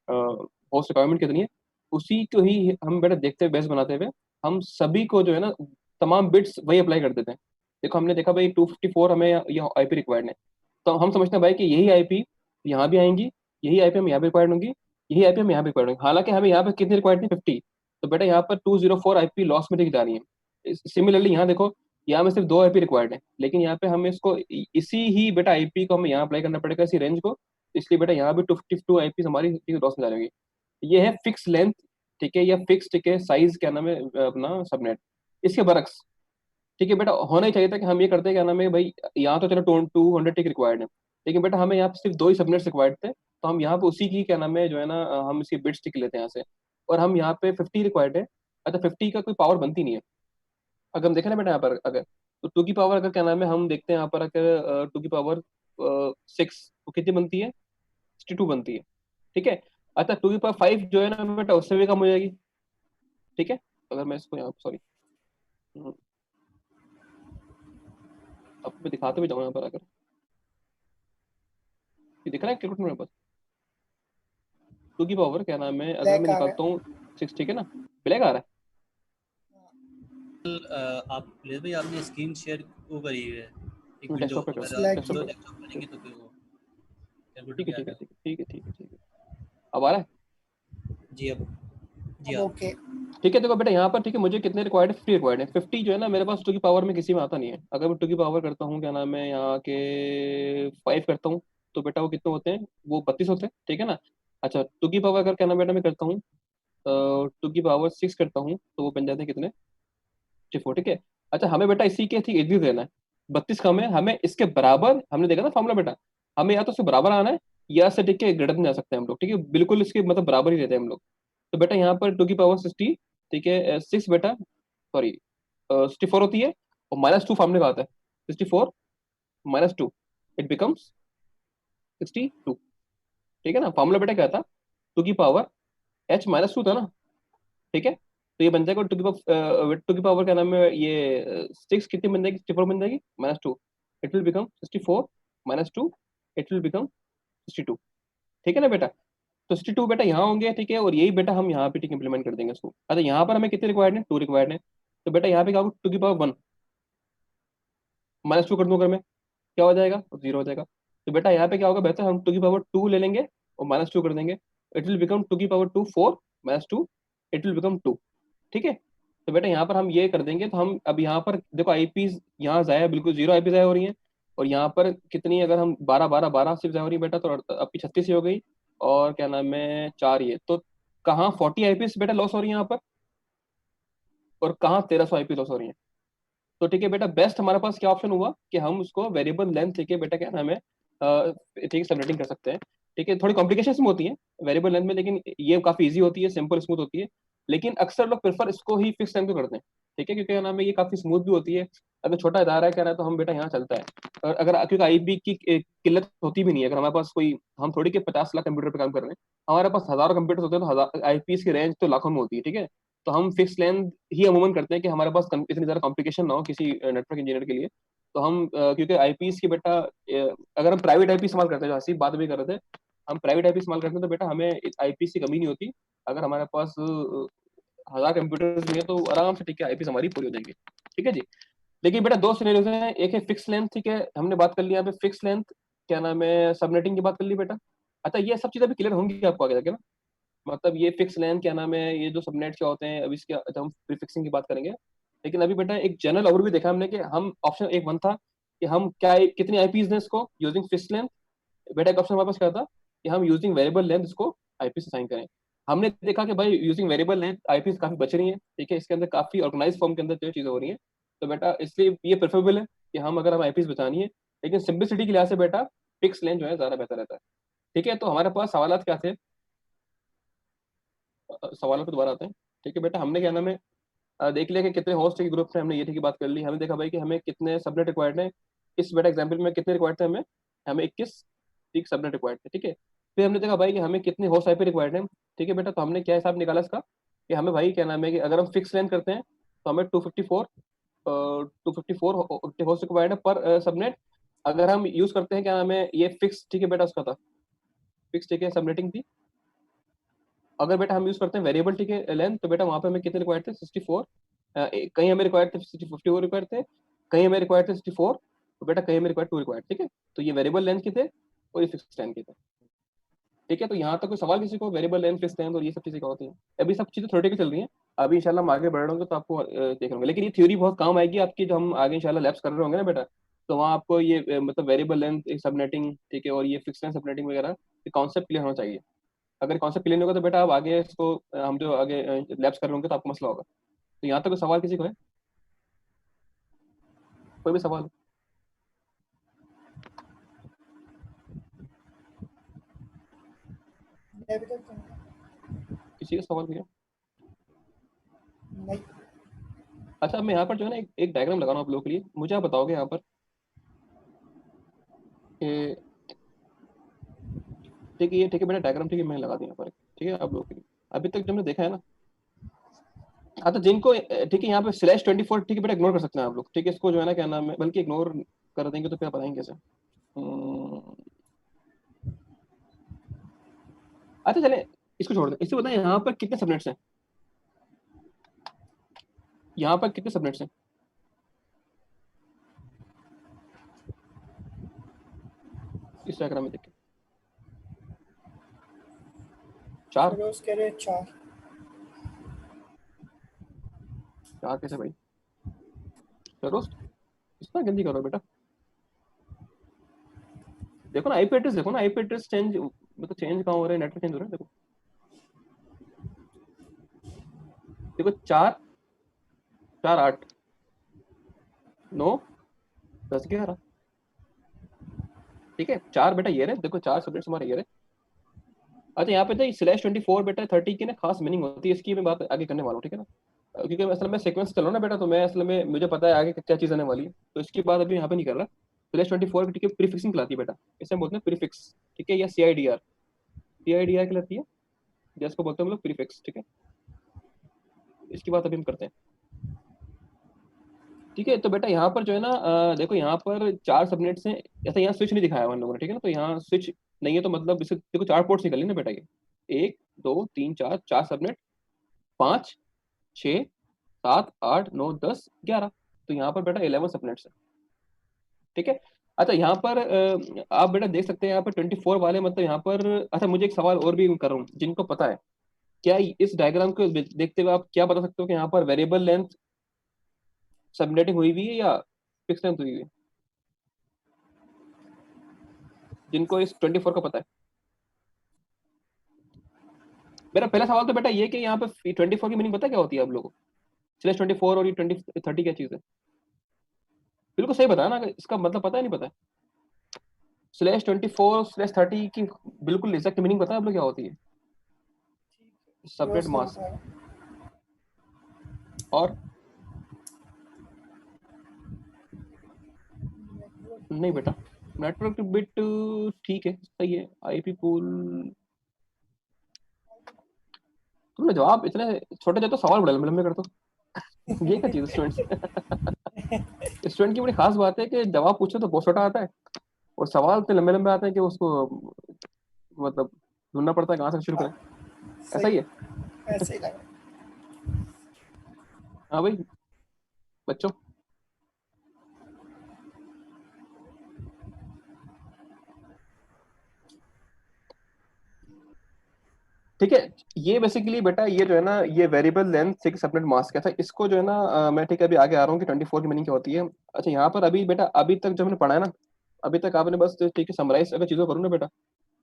होस्ट रिक्वायरमेंट कितनी है, उसी को ही हम बेटा देखते हुए बेस बनाते हुए हम सभी को जो है ना तमाम बिट्स वही अप्लाई कर देते हैं। देखो हमने देखा भाई 254 हमें ये आईपी रिक्वायर्ड है, तो हम समझते हैं भाई कि यही आईपी यहाँ भी आएंगी, यही आईपी हम यहाँ पे रिक्वायर्ड होंगी, यही आईपी हम यहाँ पे रिक्वायर्ड होंगी। हालांकि हमें यहाँ पे कितनी रिक्वायर्ड थी 50, तो बेटा यहाँ पर 204 आईपी लॉस में दिख जा रही है। सिमिलरली यहाँ देखो यहाँ में सिर्फ 2 आईपी रिक्वायर्ड है, लेकिन यहाँ पे हमें इसको इसी ही बेटा आईपी को हमें यहाँ अप्लाई करना पड़ेगा, इसी रेंज को। इसलिए बेटा यहाँ भी 252 आईपी हमारी लॉस में जा रही है। ये है फिक्स लेंथ, ठीक है, या फिक्स, ठीक है, साइज क्या नाम है अपना सबनेट, इसके बरक्स। ठीक है बेटा, होना ही चाहिए था कि हम ये करते हैं क्या नाम है भाई, यहाँ तो चलो 200 टिक रिक्वायर्ड है, लेकिन बेटा हमें यहाँ पे सिर्फ 2 ही सबनेट्स रिक्वायर्ड थे, तो हम यहाँ पे उसी की क्या नाम है जो है ना हम इसकी बिट्स टिक लेते हैं यहाँ से। और हम यहाँ पे 50 रिक्वायर्ड है। अच्छा 50 का कोई पावर बनती नहीं है। अगर हम देखें ना बेटा यहाँ पर अगर, तो 2 की पावर अगर क्या नाम है हम देखते हैं यहाँ पर अगर 2 की पावर 6 तो कितनी बनती है, 62 बनती है। ठीक है। अच्छा 2 की पावर 5 जो है ना बेटा उससे भी कम हो जाएगी। ठीक है। अगर मैं इसको यहाँ, सॉरी, अब मैं दिखाते भी जाऊँ यहाँ पर अगर, ये दिख रहा है कैलकुलेटर मेरे पास, 2 की पावर क्या नाम है अगर मैं ब्लैक आ रहा निकालता हूँ 6, ठीक है ना, ब्लैक आ रहा है। आप प्लीज भाई आपने स्क्रीन शेयर वो करी हुई है एक विंडो, डेस्कटॉप पे कर, अगर आप Slack विंडो की। डेस्कटॉप करेंगे तो फिर वो कैलकुलेटर ठीक है पे आ ठीक है जाएगा। ठीक है ठीक है ठीक है ठीक है, अब आ रहा है। जी अब जी अब हाँ ओके। ठीक है देखो बेटा यहाँ पर, ठीक है, मुझे कितने रिक्वायर्ड है, 50 रिक्वायर्ड है। 50 जो है ना मेरे पास 2 की पावर में किसी में आता नहीं है। अगर मैं 2 की पावर करता हूँ क्या नाम है यहाँ के 5 करता हूँ, तो बेटा वो कितने होते हैं, वो 32 होते हैं। ठीक है ना। अच्छा 2 की पावर अगर क्या नाम बेटा मैं करता हूँ 2 की पावर 6 करता हूँ, तो वो बन जाते हैं कितने, 64। ठीक है। अच्छा हमें बेटा इसी के ठीक एग्जिट देना है, 32 कम है, हमें इसके बराबर, हमने देखा ना फॉर्मूला बेटा, हमें या तो उसके बराबर आना है या से ठीक है ग्रेटर देन जा सकते हैं हम लोग। ठीक है, बिल्कुल इसके मतलब बराबर ही रहते हैं हम लोग। तो बेटा यहाँ पर 2 की पावर 60, ठीक है, 6 बेटा, सॉरी 64 होती है, और -2 फॉर्मूले का आता है, 64 -2 इट बिकम्स 62। ठीक है ना। फॉर्मूला बेटा क्या था, 2 की पावर h-2 था ना। ठीक है, तो ये बन जाएगा 2 की पावर क्या नाम है ये 6 कितनी बन जाएगी, 64 बन जाएगी, -2 it will become 64 -2 it will become 62। ठीक है ना बेटा। तो 62 बेटा यहाँ होंगे, ठीक है, और यही बेटा हम यहाँ पे ठीक इंप्लीमेंट कर देंगे इसको। अच्छा यहाँ पर हमें कितने रिक्वायर्ड है, 2 रिक्वायर्ड है, तो बेटा यहाँ पे क्या होगा, 2 की पावर 1 -2 कर दूं अगर मैं, क्या हो जाएगा, 0 हो जाएगा। तो बेटा यहाँ पे क्या होगा, बेहतर हम 2 की पावर 2 ले लेंगे और -2 कर देंगे, इट विल बिकम 2 की पावर 2 4 -2 इट विल बिकम 2। ठीक है। तो बेटा यहाँ पर हम ये कर देंगे, तो हम अब यहाँ पर देखो आईपीज यहाँ जाया, बिल्कुल 0 आईपी जाया हो रही है, और यहाँ पर कितनी, अगर हम 12 सिर्फ जाया हो रही है बेटा, तो आपकी 36 ही हो गई, और क्या नाम है 4 ये, तो कहाँ 40 आईपीज बेटा लॉस हो रही है यहाँ पर, और कहाँ 1300 आईपी लॉस हो रही है। तो ठीक है बेटा, बेस्ट हमारे पास क्या ऑप्शन हुआ कि हम उसको वेरिएबल लेंथ, ठीक है बेटा क्या नाम है ठीक है सबनेटिंग कर सकते हैं। ठीक है, थोड़ी कॉम्प्लिकेशन में होती है वेरिएबल लेंथ में, लेकिन ये काफी इजी होती है, सिंपल स्मूथ होती है। लेकिन अक्सर लोग प्रेफर इसको ही फिक्स लेंथ को करते हैं। ठीक है, क्योंकि क्या नाम है ये काफी स्मूथ भी होती है। अगर छोटा इदारा है कह रहा है तो हम बेटा यहाँ चलता है। और अगर क्योंकि आईपी की किल्लत होती भी नहीं है, अगर हमारे पास कोई, हम थोड़ी के 50 लाख कंप्यूटर पे काम कर रहे हैं, हमारे पास हजारों कंप्यूटर होते हैं, तो हजार आईपीएस की रेंज तो लाखों में होती है। ठीक है, तो हम फिक्स लेंथ ही अमूमन करते हैं कि हमारे पास इतनी ज़्यादा कॉम्प्लिकेशन ना हो किसी नेटवर्क इंजीनियर के लिए। तो हम क्योंकि आईपीएस की बेटा अगर हम प्राइवेट आईपी इस्तेमाल करते हैं, जो हंसी बात भी कर रहे थे, हम प्राइवेट आईपी इस्तेमाल करते हैं, तो बेटा हमें आईपीएस की कमी नहीं होती। अगर हमारे पास हजार कंप्यूटर्स भी हैं तो आराम से ठीक है आईपीएस हमारी पूरी हो जाएंगी। ठीक है जी। लेकिन बेटा 2 सिनेरियोज हैं, एक है फिक्स लेंथ, ठीक है, हमने बात कर लिया यहाँ पे फिक्स लेंथ, क्या नाम है सबनेटिंग की बात कर ली बेटा। अच्छा ये सब चीज़ें अभी क्लियर होंगी आपको आगे जाके ना, मतलब ये फिक्स लेंथ क्या नाम है, ये जो सबनेट क्या होते हैं, अभी इसके हम प्रीफिक्सिंग की बात करेंगे। लेकिन अभी बेटा एक जनरल ओवरव्यू देखा हमने कि हम ऑप्शन एक वन था कि हम क्या कितनी आईपीज ने इसको यूजिंग फिक्स लेंथ। बेटा एक ऑप्शन हमारे पास क्या था कि हम यूजिंग वेरिएबल लेंथ इसको आईपी से साइन करें। हमने देखा कि भाई यूजिंग वेरिएबल लेंथ आईपी काफी बच रही है। ठीक है, इसके अंदर काफी ऑर्गेनाइज फॉर्म के अंदर जो चीजें हो रही हैं, तो बेटा इसलिए ये प्रेफरेबल है कि हम अगर हम आईपीस बचानी है, लेकिन सिंपलिसिटी के लिहाज से बेटा फिक्स लेंथ जो है ज्यादा बेहतर रहता है। ठीक है, तो हमारे पास सवाल क्या थे, सवालों पे दोबारा आते हैं। ठीक है बेटा, हमने क्या नाम है देख लिया कि कितने होस्ट के ग्रुप हैं, हमने ये ठीक की बात कर ली। हमने देखा भाई कि हमें कितने सबनेट रिक्वायर्ड है, इस बेटा एग्जाम्पल में कितने रिक्वायर्ड थे हमें, हमें 21 ठीक सबनेट रिक्वायर्ड थे। ठीक है, फिर हमने देखा भाई कि हमें कितने होस्ट आईपी रिक्वायर्ड है। ठीक है बेटा, तो हमने क्या हिसाब निकाला इसका कि हमें भाई क्या नाम है कि अगर हम फिक्स लेंथ करते हैं तो हमें 254 होस्ट रिक्वायर्ड है पर सबनेट। अगर हम यूज करते हैं क्या नाम है ये फिक्स, ठीक है बेटा उसका था फिक्स, ठीक है सबनेटिंग थी। अगर बेटा हम यूज करते हैं वेरिएबल, ठीक है लेंथ, तो बेटा वहाँ पे हमें कितने रिक्वायर्ड थे 64, कहीं हमें रिक्वायर्ड थे 54 रिक्वायर्ड थे, कहीं हमें रिक्वायर्ड थे 64, तो बेटा कहीं हमें रिक्वायर्ड 2 रिक्वायर्ड। ठीक है, तो ये वेरिएबल लेंथ के थे और ये फिक्स लेंथ के थे। ठीक है। तो यहाँ तक कोई सवाल किसी को वेरिएबल लेंथ, फिक्स लेंथ और ये सब चीजें क्या होती हैं? अभी सब चीजें थ्योरेटिकल चल रही हैं, अभी इंशाल्लाह हम आगे बढ़ रहे होंगे तो आपको देख होंगे। लेकिन ये थ्योरी बहुत काम आएगी आपकी, जो हम आगे इंशाल्लाह लैब्स कर रहे होंगे ना बेटा, तो वहाँ आपको ये मतलब वेरिएबल लेंथ सबनेटिंग, ठीक है, और ये फिक्स लेंथ सबनेटिंग वगैरह ये कॉन्सेप्ट क्लियर होना चाहिए। अगर कॉन्सेप्ट क्लियर नहीं होगा तो बेटा आप आगे इसको हम जो आगे लैब्स कर रहे होंगे तो आपको मसला होगा। तो यहाँ तक कोई सवाल किसी को है? कोई भी सवाल? अभी तक तो किसी का सवाल नहीं? नहीं। अच्छा, अब मैं यहाँ पर जो है ना एक डायग्राम लगा रहा हूँ आप लोगों के लिए। मुझे आप बताओगे यहाँ पर कि ठीक है, ये ठीक है बेटा डायग्राम, ठीक है मैं लगा दूँ यहाँ पर, ठीक है आप लोगों के लिए। अभी तक जो हमने देखा है ना, हाँ तो जिनको ठीक है यहाँ पे /24, ठीक है बेटा इग्नोर कर सकते हैं आप लोग, ठीक है, इसको जो है ना क्या नाम है, बल्कि इग्नोर कर देंगे तो फिर आप बताएंगे कैसे। अच्छा चले इसको छोड़ दें, इससे बताएं यहाँ पर कितने सबनेट्स हैं, यहाँ पर कितने सबनेट्स हैं? इस डायग्राम में देखिए 4। फिरोज कह रहे 4। 4 कैसे भाई? फिरोज इतना जल्दी करो बेटा। देखो ना आईपी एड्रेस, देखो ना आईपी एड्रेस चेंज, मतलब चेंज कहाँ हो रहा है, नेटवर्क चेंज हो रहा है। देखो देखो 4 4 8 9 10 11, ठीक है 4 बेटा ये रहे, देखो 4 सबनेट्स हमारे ये रहे। अच्छा यहाँ पे तो /24 बेटा 30 की ना खास मीनिंग होती है, इसकी मैं बात आगे करने वाला हूँ, ठीक है ना, क्योंकि असल में सीक्वेंस चल रहा हूँ ना बेटा, तो मैं असल में मुझे पता है आगे क्या चीज़ आने वाली है, तो इसकी बात अभी यहाँ पे नहीं कर रहा। /24 ठीक है प्रीफिक्सिंग कहलाती है बेटा, इसे हम बोलते हैं प्रीफिक्स, ठीक है, या CIDR कहलाती है, जिसको बोलते हैं हम लोग प्रीफिक्स, ठीक है। इसकी बात अभी हम करते हैं, ठीक है। तो बेटा यहाँ पर जो है ना देखो यहाँ पर 4 सबनेट्स हैं, ऐसा यहाँ स्विच नहीं दिखाया हुआ हम लोगों ने, ठीक है ना, तो यहाँ स्विच नहीं है तो मतलब इसे देखो 4 पोर्ट्स निकली ना बेटा, ये 1 2 3 4 4 सबनेट, 5 6 7 8 9 10 11, तो यहाँ पर बेटा 11 सबनेट्स है, ठीक है। अच्छा यहाँ पर आप बेटा देख सकते हैं यहाँ पर 24 वाले, मतलब यहाँ पर अच्छा मुझे एक सवाल और भी कर रहा हूँ, जिनको पता है क्या इस डायग्राम को देखते हुए आप क्या बता सकते हो कि यहाँ पर वेरिएबल लेंथ सबनेटिंग हुई हुई है या फिक्स लेंथ हुई हुई है, जिनको इस 24 का पता है? मेरा पहला सवाल तो बेटा ये कि यहाँ पे 24 की मीनिंग पता है क्या होती है आप लोगों को? /24 और ये 20 30 क्या चीज़ है? बिल्कुल सही बताया ना, इसका मतलब पता है नहीं पता है? /24/30 की बिल्कुल एग्जैक्ट मीनिंग पता है आप लोग क्या होती है? सबनेट फिरोज ने मास्क। बताया। और नहीं बेटा, नेटवर्क बिट ठीक है सही है, आईपी पूल। तुमने जवाब इतने छोटे देते हो, सवाल बड़े लंबे लंबे करते हो, ये क्या चीज स्टूडेंट्स स्टूडेंट की बड़ी खास बात है कि जवाब पूछो तो बहुत छोटा आता है, और सवाल इतने लंबे लंबे आते हैं कि उसको मतलब ढूंढना पड़ता है कहाँ से शुरू करें। ऐसा ही है। ऐसे ही लगा। हाँ भाई बच्चों, ठीक है। ये बेसिकली बेटा ये जो है ना ये वेरिएबल लेंथ से सबनेट मास्क है था, इसको जो है ना मैं ठीक है अभी आगे आ रहा हूँ कि 24 की मीनिंग क्या होती है। अच्छा यहाँ पर अभी बेटा अभी तक जो हमने पढ़ा है ना, अभी तक आपने बस ठीक है समराइज अगर चीज़ों करूँ ना बेटा,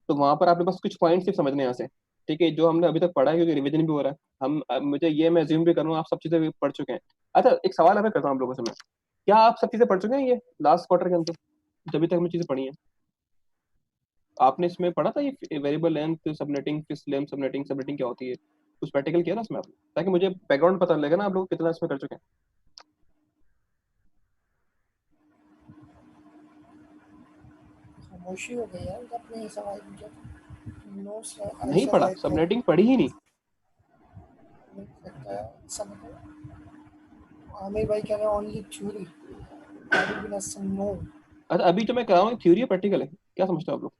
तो वहां पर आपने बस कुछ पॉइंट सिर्फ समझने हैं यहाँ से, ठीक है, जो हमने अभी तक पढ़ा है, क्योंकि रिवीजन भी हो रहा है। हम मुझे ये मैं ज्यूम भी करूँ आप सब चीजें भी पढ़ चुके हैं। अच्छा एक सवाल मैं करता हूँ आप लोगों से मैं, क्या आप सब चीजें पढ़ चुके हैं ये लास्ट क्वार्टर के अंदर, जब तक हमने चीजें पढ़ी हैं? आपने इसमें पढ़ा था ये variable length subnetting, fix length subnetting, subnetting क्या होती है, कुछ प्रैक्टिकल किया ना इसमें आपने, ताकि मुझे बैकग्राउंड पता लगे ना आप लोग कितना इसमें कर चुके हैं। खामोशी हो गई यार अपने सवाल पूछा। नो सर नहीं आंसर पढ़ा, आई थिंक सबनेटिंग पढ़ी ही नहीं। नहीं सकता है समझ। आमिर भाई कह रहे हैं ओनली थ्योरी। आमिर बिना सम नो। अच्छा अभी जो मैं कर रहा हूँ थ्योरी है प्रैक्टिकल है, क्या समझते हो आप लोग?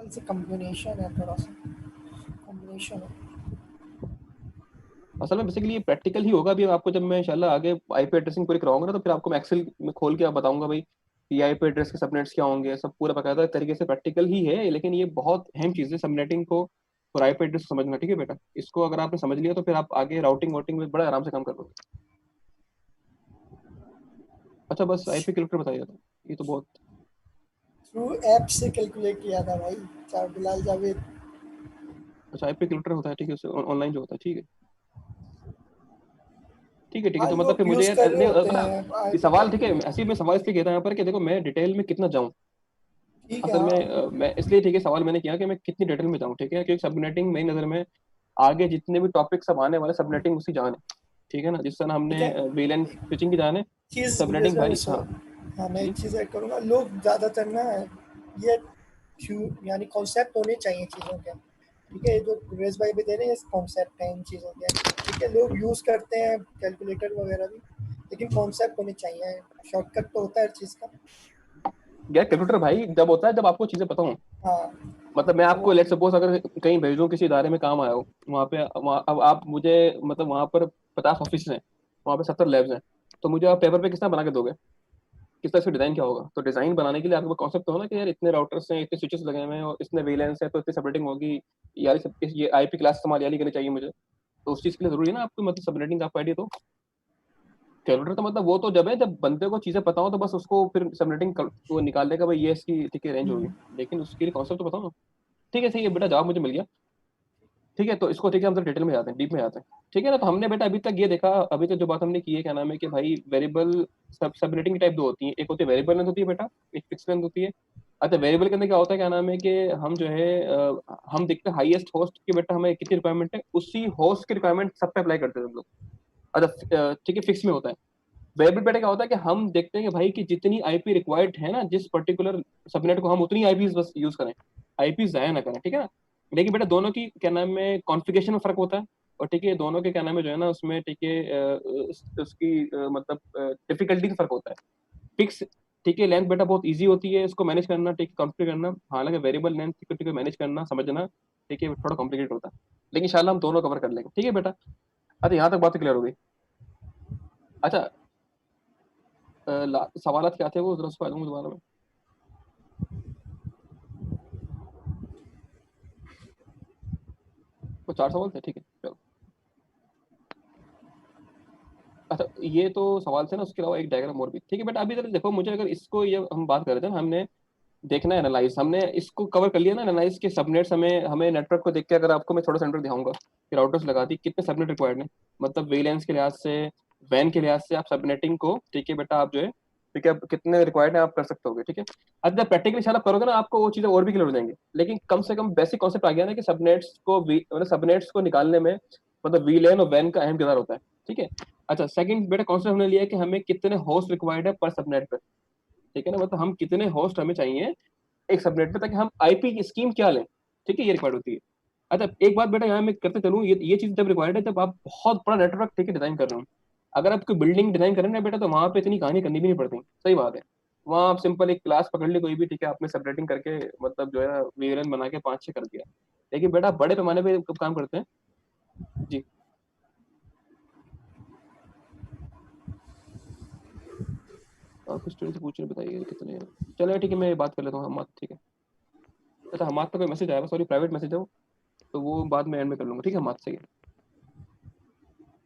से कॉम्बिनेशन है, थोड़ा सा कॉम्बिनेशन है। असल में बेसिकली ये प्रैक्टिकल ही होगा। अभी आपको जब मैं इंशाल्लाह आगे आईपी एड्रेसिंग पूरी कराऊंगा ना, तो फिर आपको मैं एक्सेल में खोल के आप बताऊंगा भाई ये आईपी एड्रेस के सबनेट्स क्या होंगे, सब पूरा बकायदा तरीके से प्रैक्टिकल ही है, लेकिन ये बहुत अहम चीज़ है सबनेटिंग को और आईपी एड्रेस समझना। ठीक है बेटा, इसको अगर आपने समझ लिया तो फिर आप आगे राउटिंग वाउटिंग में बड़ा आराम से काम कर लोगे। अच्छा बस आईपी कैलकुलेटर बताइए था, ये तो बहुत। थ्रू ऐप से कैलकुलेट किया था भाई, बिलाल जावेद। अच्छा आईपी कैलकुलेटर होता है, ठीक है, उससे ऑनलाइन जो होता है, ठीक है ठीक है ठीक है। हाँ, तो मतलब लोग फिर मुझे यूज यार कर रहे नहीं होते पता, हैं ये आईपी सवाल ठीक है, कैलकुलेटर। ऐसे ही मैं सवाल इसलिए कहता हूँ यहाँ पर कि देखो मैं डिटेल में कितना जाऊँ। ठीक है, असल में हाँ। मैं इसलिए ठीक है सवाल मैंने किया कि मैं कितनी डिटेल में जाऊँ, ठीक है, क्योंकि सबनेटिंग मेरी नज़र में आगे जितने भी टॉपिक सब आने वाले सबनेटिंग उसी जान है, ठीक है ना, जिस तरह ठीक हमने है, वीलन स्विचिंग की जान है, चीज़ सबनेटिंग भाई। हाँ हाँ, मैं जी। एक चीज़ ऐड करूँगा। लोग ज़्यादातर ना ये यानी कॉन्सेप्ट होने चाहिए चीज़ों के। ठीक है, ये जो रेस भाई भी दे रहे हैं, ये कॉन्सेप्ट है इन चीज़ों के। ठीक है, लोग यूज़ करते हैं कैलकुलेटर वगैरह भी, लेकिन कॉन्सेप्ट होने चाहिए। शॉर्टकट तो होता है हर चीज़ का। यार कैलकुलेटर भाई जब होता है जब आपको चीज़ें पता हो। हाँ, मतलब मैं तो आपको लेट सपोज अगर कहीं भेजूं किसी इदारे में काम आया हो, वहाँ पे अब आप मुझे मतलब वहाँ पर 50 ऑफिस हैं, वहाँ पे 70 लैब्स हैं, तो मुझे आप पेपर पे किस तरह बना के दोगे, किस तरह से डिजाइन क्या होगा। तो डिजाइन बनाने के लिए आपके पास कॉन्सेप्ट तो हो ना कि यार इतने राउटर्स हैं, इतने स्विचेस लगे हुए हैं और इतने वेलेंस है, तो इतनी सबनेटिंग होगी, यार ये आईपी क्लास इस्तेमाल यार करनी चाहिए मुझे। तो उस चीज़ के लिए जरूरी है ना आपको मतलब सबनेटिंग आपको आइडिया। तो कैलकुलेटर तो मतलब वो तो जब है जब बंदे को चीजें पता हो तो बस उसको फिर सबनेटिंग वो निकाल देगा भाई ये इसकी ठीक है रेंज होगी, लेकिन उसके लिए कॉन्सेप्ट तो बताओ ना। ठीक है सही है बेटा, जवाब मुझे मिल गया। ठीक है तो इसको ठीक है हम तो डिटेल में जाते हैं, डीप में जाते हैं। ठीक है ना, तो हमने बेटा अभी तक ये देखा, अभी तक जो बात हमने की है क्या नाम है कि भाई वेरिएबल सबनेटिंग की टाइप दो होती है, एक होती है वेरिएबल लेंथ होती है बेटा, एक फिक्स लेंथ होती है। अच्छा वेरिएबल के अंदर क्या होता है क्या नाम है कि हम जो है हम देखते हैं हाईएस्ट होस्ट की बेटा हमें कितनी रिक्वायरमेंट है, उसी होस्ट की रिक्वायरमेंट सब पे अप्लाई करते हैं हम लोग। अच्छा ठीक है, फिक्स में होता है। वेरिएबल बेटा क्या होता है कि हम देखते हैं कि भाई कि जितनी आईपी रिक्वायर्ड है ना जिस पर्टिकुलर सबनेट को, हम उतनी आईपी बस यूज करें, आईपी जाया ना करें, ठीक है ना। लेकिन बेटा दोनों की क्या नाम है कॉन्फ़िगरेशन में फर्क होता है, और ठीक है दोनों के क्या नाम है जो है ना उसमें ठीक है उसकी मतलब डिफिकल्टी का फर्क होता है। फिक्स ठीक है लेंथ बेटा बहुत इजी होती है इसको मैनेज करना, ठीक है कॉन्फ़िगर करना, हालांकि वेरिएबल लेंथ ठीक है मैनेज करना समझना ठीक है थोड़ा कॉम्प्लिकेट होता है, लेकिन इंशाल्लाह हम दोनों कवर कर लेंगे, ठीक है बेटा। अच्छा यहाँ तक बात क्लियर हो गई। अच्छा सवाल क्या थे वो जरा उसको आ जाऊंगा दोबारा में। वो 4 सवाल थे, ठीक है चलो। अच्छा ये तो सवाल थे ना, उसके अलावा एक डायग्राम और भी, ठीक है बेटा। अभी जरा देखो मुझे, अगर इसको ये हम बात कर रहे थे ना, हमने देखना है एनालाइज, हमने इसको कवर कर लिया ना एनालाइज के सबनेट्स, हमें हमें नेटवर्क को देख के अगर आपको मैं थोड़ा सा नेटवर्क दिखाऊंगा कि राउटर्स लगा दी कितने सबनेट रिक्वायर्ड है, मतलब वेलेंस के लिहाज से, वैन के लिहाज से, आप सबनेटिंग को ठीक है बेटा आप जो है ठीक है कितने रिक्वायर्ड है आप कर सकते होगे, ठीक है। अब जब प्रैक्टिकली शायद आप करोगे ना आपको वो चीजें और भी क्लियर हो जाएंगी, लेकिन कम से कम बेसिक कॉन्सेप्ट आ गया ना कि सबनेट्स को मतलब सबनेट्स को निकालने में मतलब वीलैन और वैन का अहम किरदार होता है, ठीक है। अच्छा सेकंड बेटा कॉन्सेप्ट हमने लिया है कि हमें कितने होस्ट रिक्वायर्ड है पर सबनेट पे, ठीक है ना, मतलब हम कितने होस्ट हमें चाहिए एक सबनेट पे ताकि हम आईपी की स्कीम क्या लें, ठीक है ये रिक्वायर्ड होती है। अच्छा एक बात बेटा यहाँ मैं करते चलूँ, ये चीज जब रिक्वायर्ड है जब आप बहुत बड़ा नेटवर्क ठीक है डिजाइन कर रहे हो। अगर आप कोई बिल्डिंग डिजाइन कर रहे हैं ना बेटा तो वहां पे इतनी कहानी करनी भी नहीं पड़ती, सही बात है। वहाँ आप सिंपल एक क्लास पकड़ ली कोई भी, ठीक है आपने सेपरेटिंग करके मतलब जो है वीएलएन बना के 5-6 कर दिया। लेकिन बेटा बड़े पैमाने पे कब काम करते हैं जी। और कुछ स्टूडेंट से पूछ रहे बताइए कितने हैं? चलो ठीक है मैं बात कर लेता हूँ हम, ठीक है। अच्छा हमारे पे कोई मैसेज आया, सॉरी प्राइवेट मैसेज है वो, तो वो बाद में एंड में कर लूंगा, ठीक है हमारे से।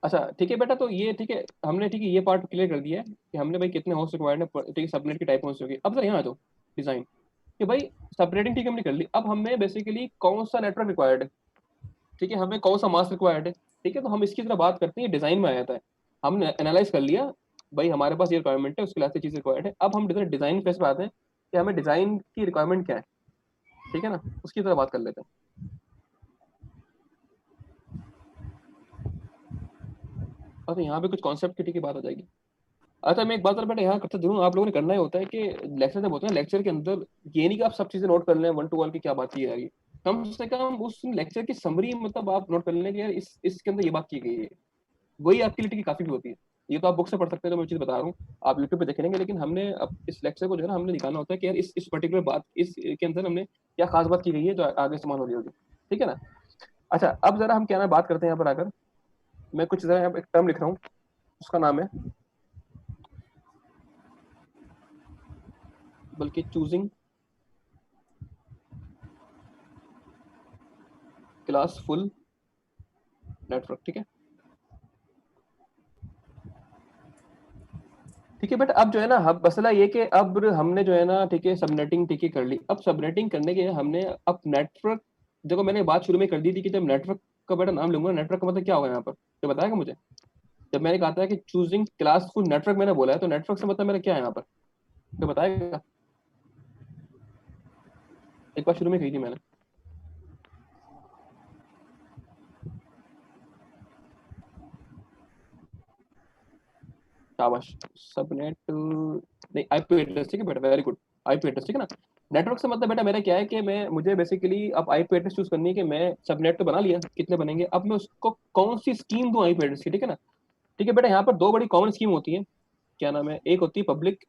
अच्छा ठीक है बेटा, तो ये ठीक है हमने ठीक है ये पार्ट क्लियर कर दिया है कि हमने भाई कितने होस्ट रिक्वायर्ड है, ठीक है सबनेट की टाइप कौन सी होगी। अब सर यहाँ आ जाओ डिजाइन कि भाई सेपरेटिंग ठीक है हमने कर ली, अब हमें बेसिकली कौन सा नेटवर्क रिक्वायर्ड है, ठीक है हमें कौन सा मास्क रिक्वायर्ड है, ठीक है। तो हम इसकी तरह बात करते हैं, डिजाइन में आ जाता है। हमने एनालाइज कर लिया भाई हमारे पास ये रिक्वायरमेंट है, उसके लिए चीज रिक्वायर्ड है, अब हम डिजाइन फेस पे आते हैं कि हमें डिजाइन की रिक्वायरमेंट क्या है, ठीक है ना, उसकी तरह बात कर लेते हैं। और तो यहाँ पे कुछ कॉन्सेप्ट की ठीक है बात आ जाएगी। अच्छा मैं एक बात और बेटा यहाँ करता जरूर, आप लोगों ने करना ही होता है कि लेक्चर जब होते हैं लेक्चर के अंदर ये नहीं कि आप सब चीजें नोट कर लें वन टू वन की क्या बात की जा रही है, कम से कम उस लेक्चर की समरी मतलब आप नोट कर लें कि यार इसके अंदर ये बात की गई है, वही आपके लिए की काफी भी होती है। ये तो आप बुक से पढ़ सकते हैं जो मैं चीज बता रहा हूँ, आप यूट्यूब पे देख लेंगे, लेकिन हमने अब इस लेक्चर को जो है ना हमने दिखाना होता है कि यार इस पर्टिकुलर बात इस के अंदर हमने क्या खास बात की गई है जो आगे इस्तेमाल हो रही होगी, ठीक है ना। अच्छा अब जरा हम क्या ना बात करते हैं यहाँ पर आकर, मैं कुछ जरा यहाँ पे एक टर्म लिख रहा हूँ, उसका नाम है बल्कि चूजिंग क्लास फुल नेटवर्क। ठीक है, ठीक है बेटा। अब जो है ना, अब मसला ये कि अब हमने जो है ना, ठीक है, सबनेटिंग ठीक है कर ली। अब सबनेटिंग करने के हमने अब नेटवर्क, देखो मैंने बात शुरू में कर दी थी कि जब नेटवर्क का बेटा नाम लूंगा, नेटवर्क का मतलब क्या होगा यहाँ पर, तो बताएगा मुझे। जब मैंने कहा था कि चूजिंग क्लासफुल नेटवर्क मैंने बोला है, तो नेटवर्क से मतलब मेरा क्या है यहाँ पर, तो बताएगा। एक बार शुरू में कही थी मैंने। शाबाश। सबनेट नहीं, आईपी एड्रेस। ठीक है बेटा, वेरी गुड। आईपी एड्रेस, ठीक है ना। नेटवर्क से मतलब बेटा मेरा क्या है कि मैं, मुझे बेसिकली अब आईपी एड्रेस चूज करनी है कि मैं सबनेट तो बना लिया, कितने बनेंगे, अब मैं उसको कौन सी स्कीम दूं आईपी एड्रेस की। ठीक है ना। ठीक है बेटा, यहाँ पर दो बड़ी कॉमन स्कीम होती है, क्या नाम है, एक होती है पब्लिक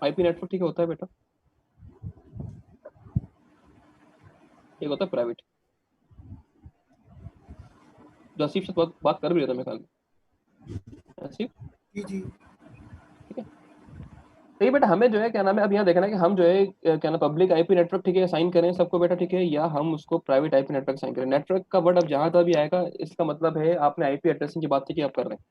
आईपी नेटवर्क, ठीक है, होता है बेटा, एक होता है प्राइवेट। जो आसिफ से बात कर भी रहा था मैं कल, आसिफ, जी जी। ठीक है। तो ये बेटा हमें जो है क्या नाम है, अब यहाँ देखना है कि हम जो है क्या नाम, पब्लिक आईपी नेटवर्क ठीक है साइन करें सबको बेटा, ठीक है, या हम उसको प्राइवेट आईपी नेटवर्क साइन करें। नेटवर्क का वर्ड अब जहां तक भी आएगा, इसका मतलब है आपने आईपी एड्रेसिंग की बात की आप कर रहे हैं,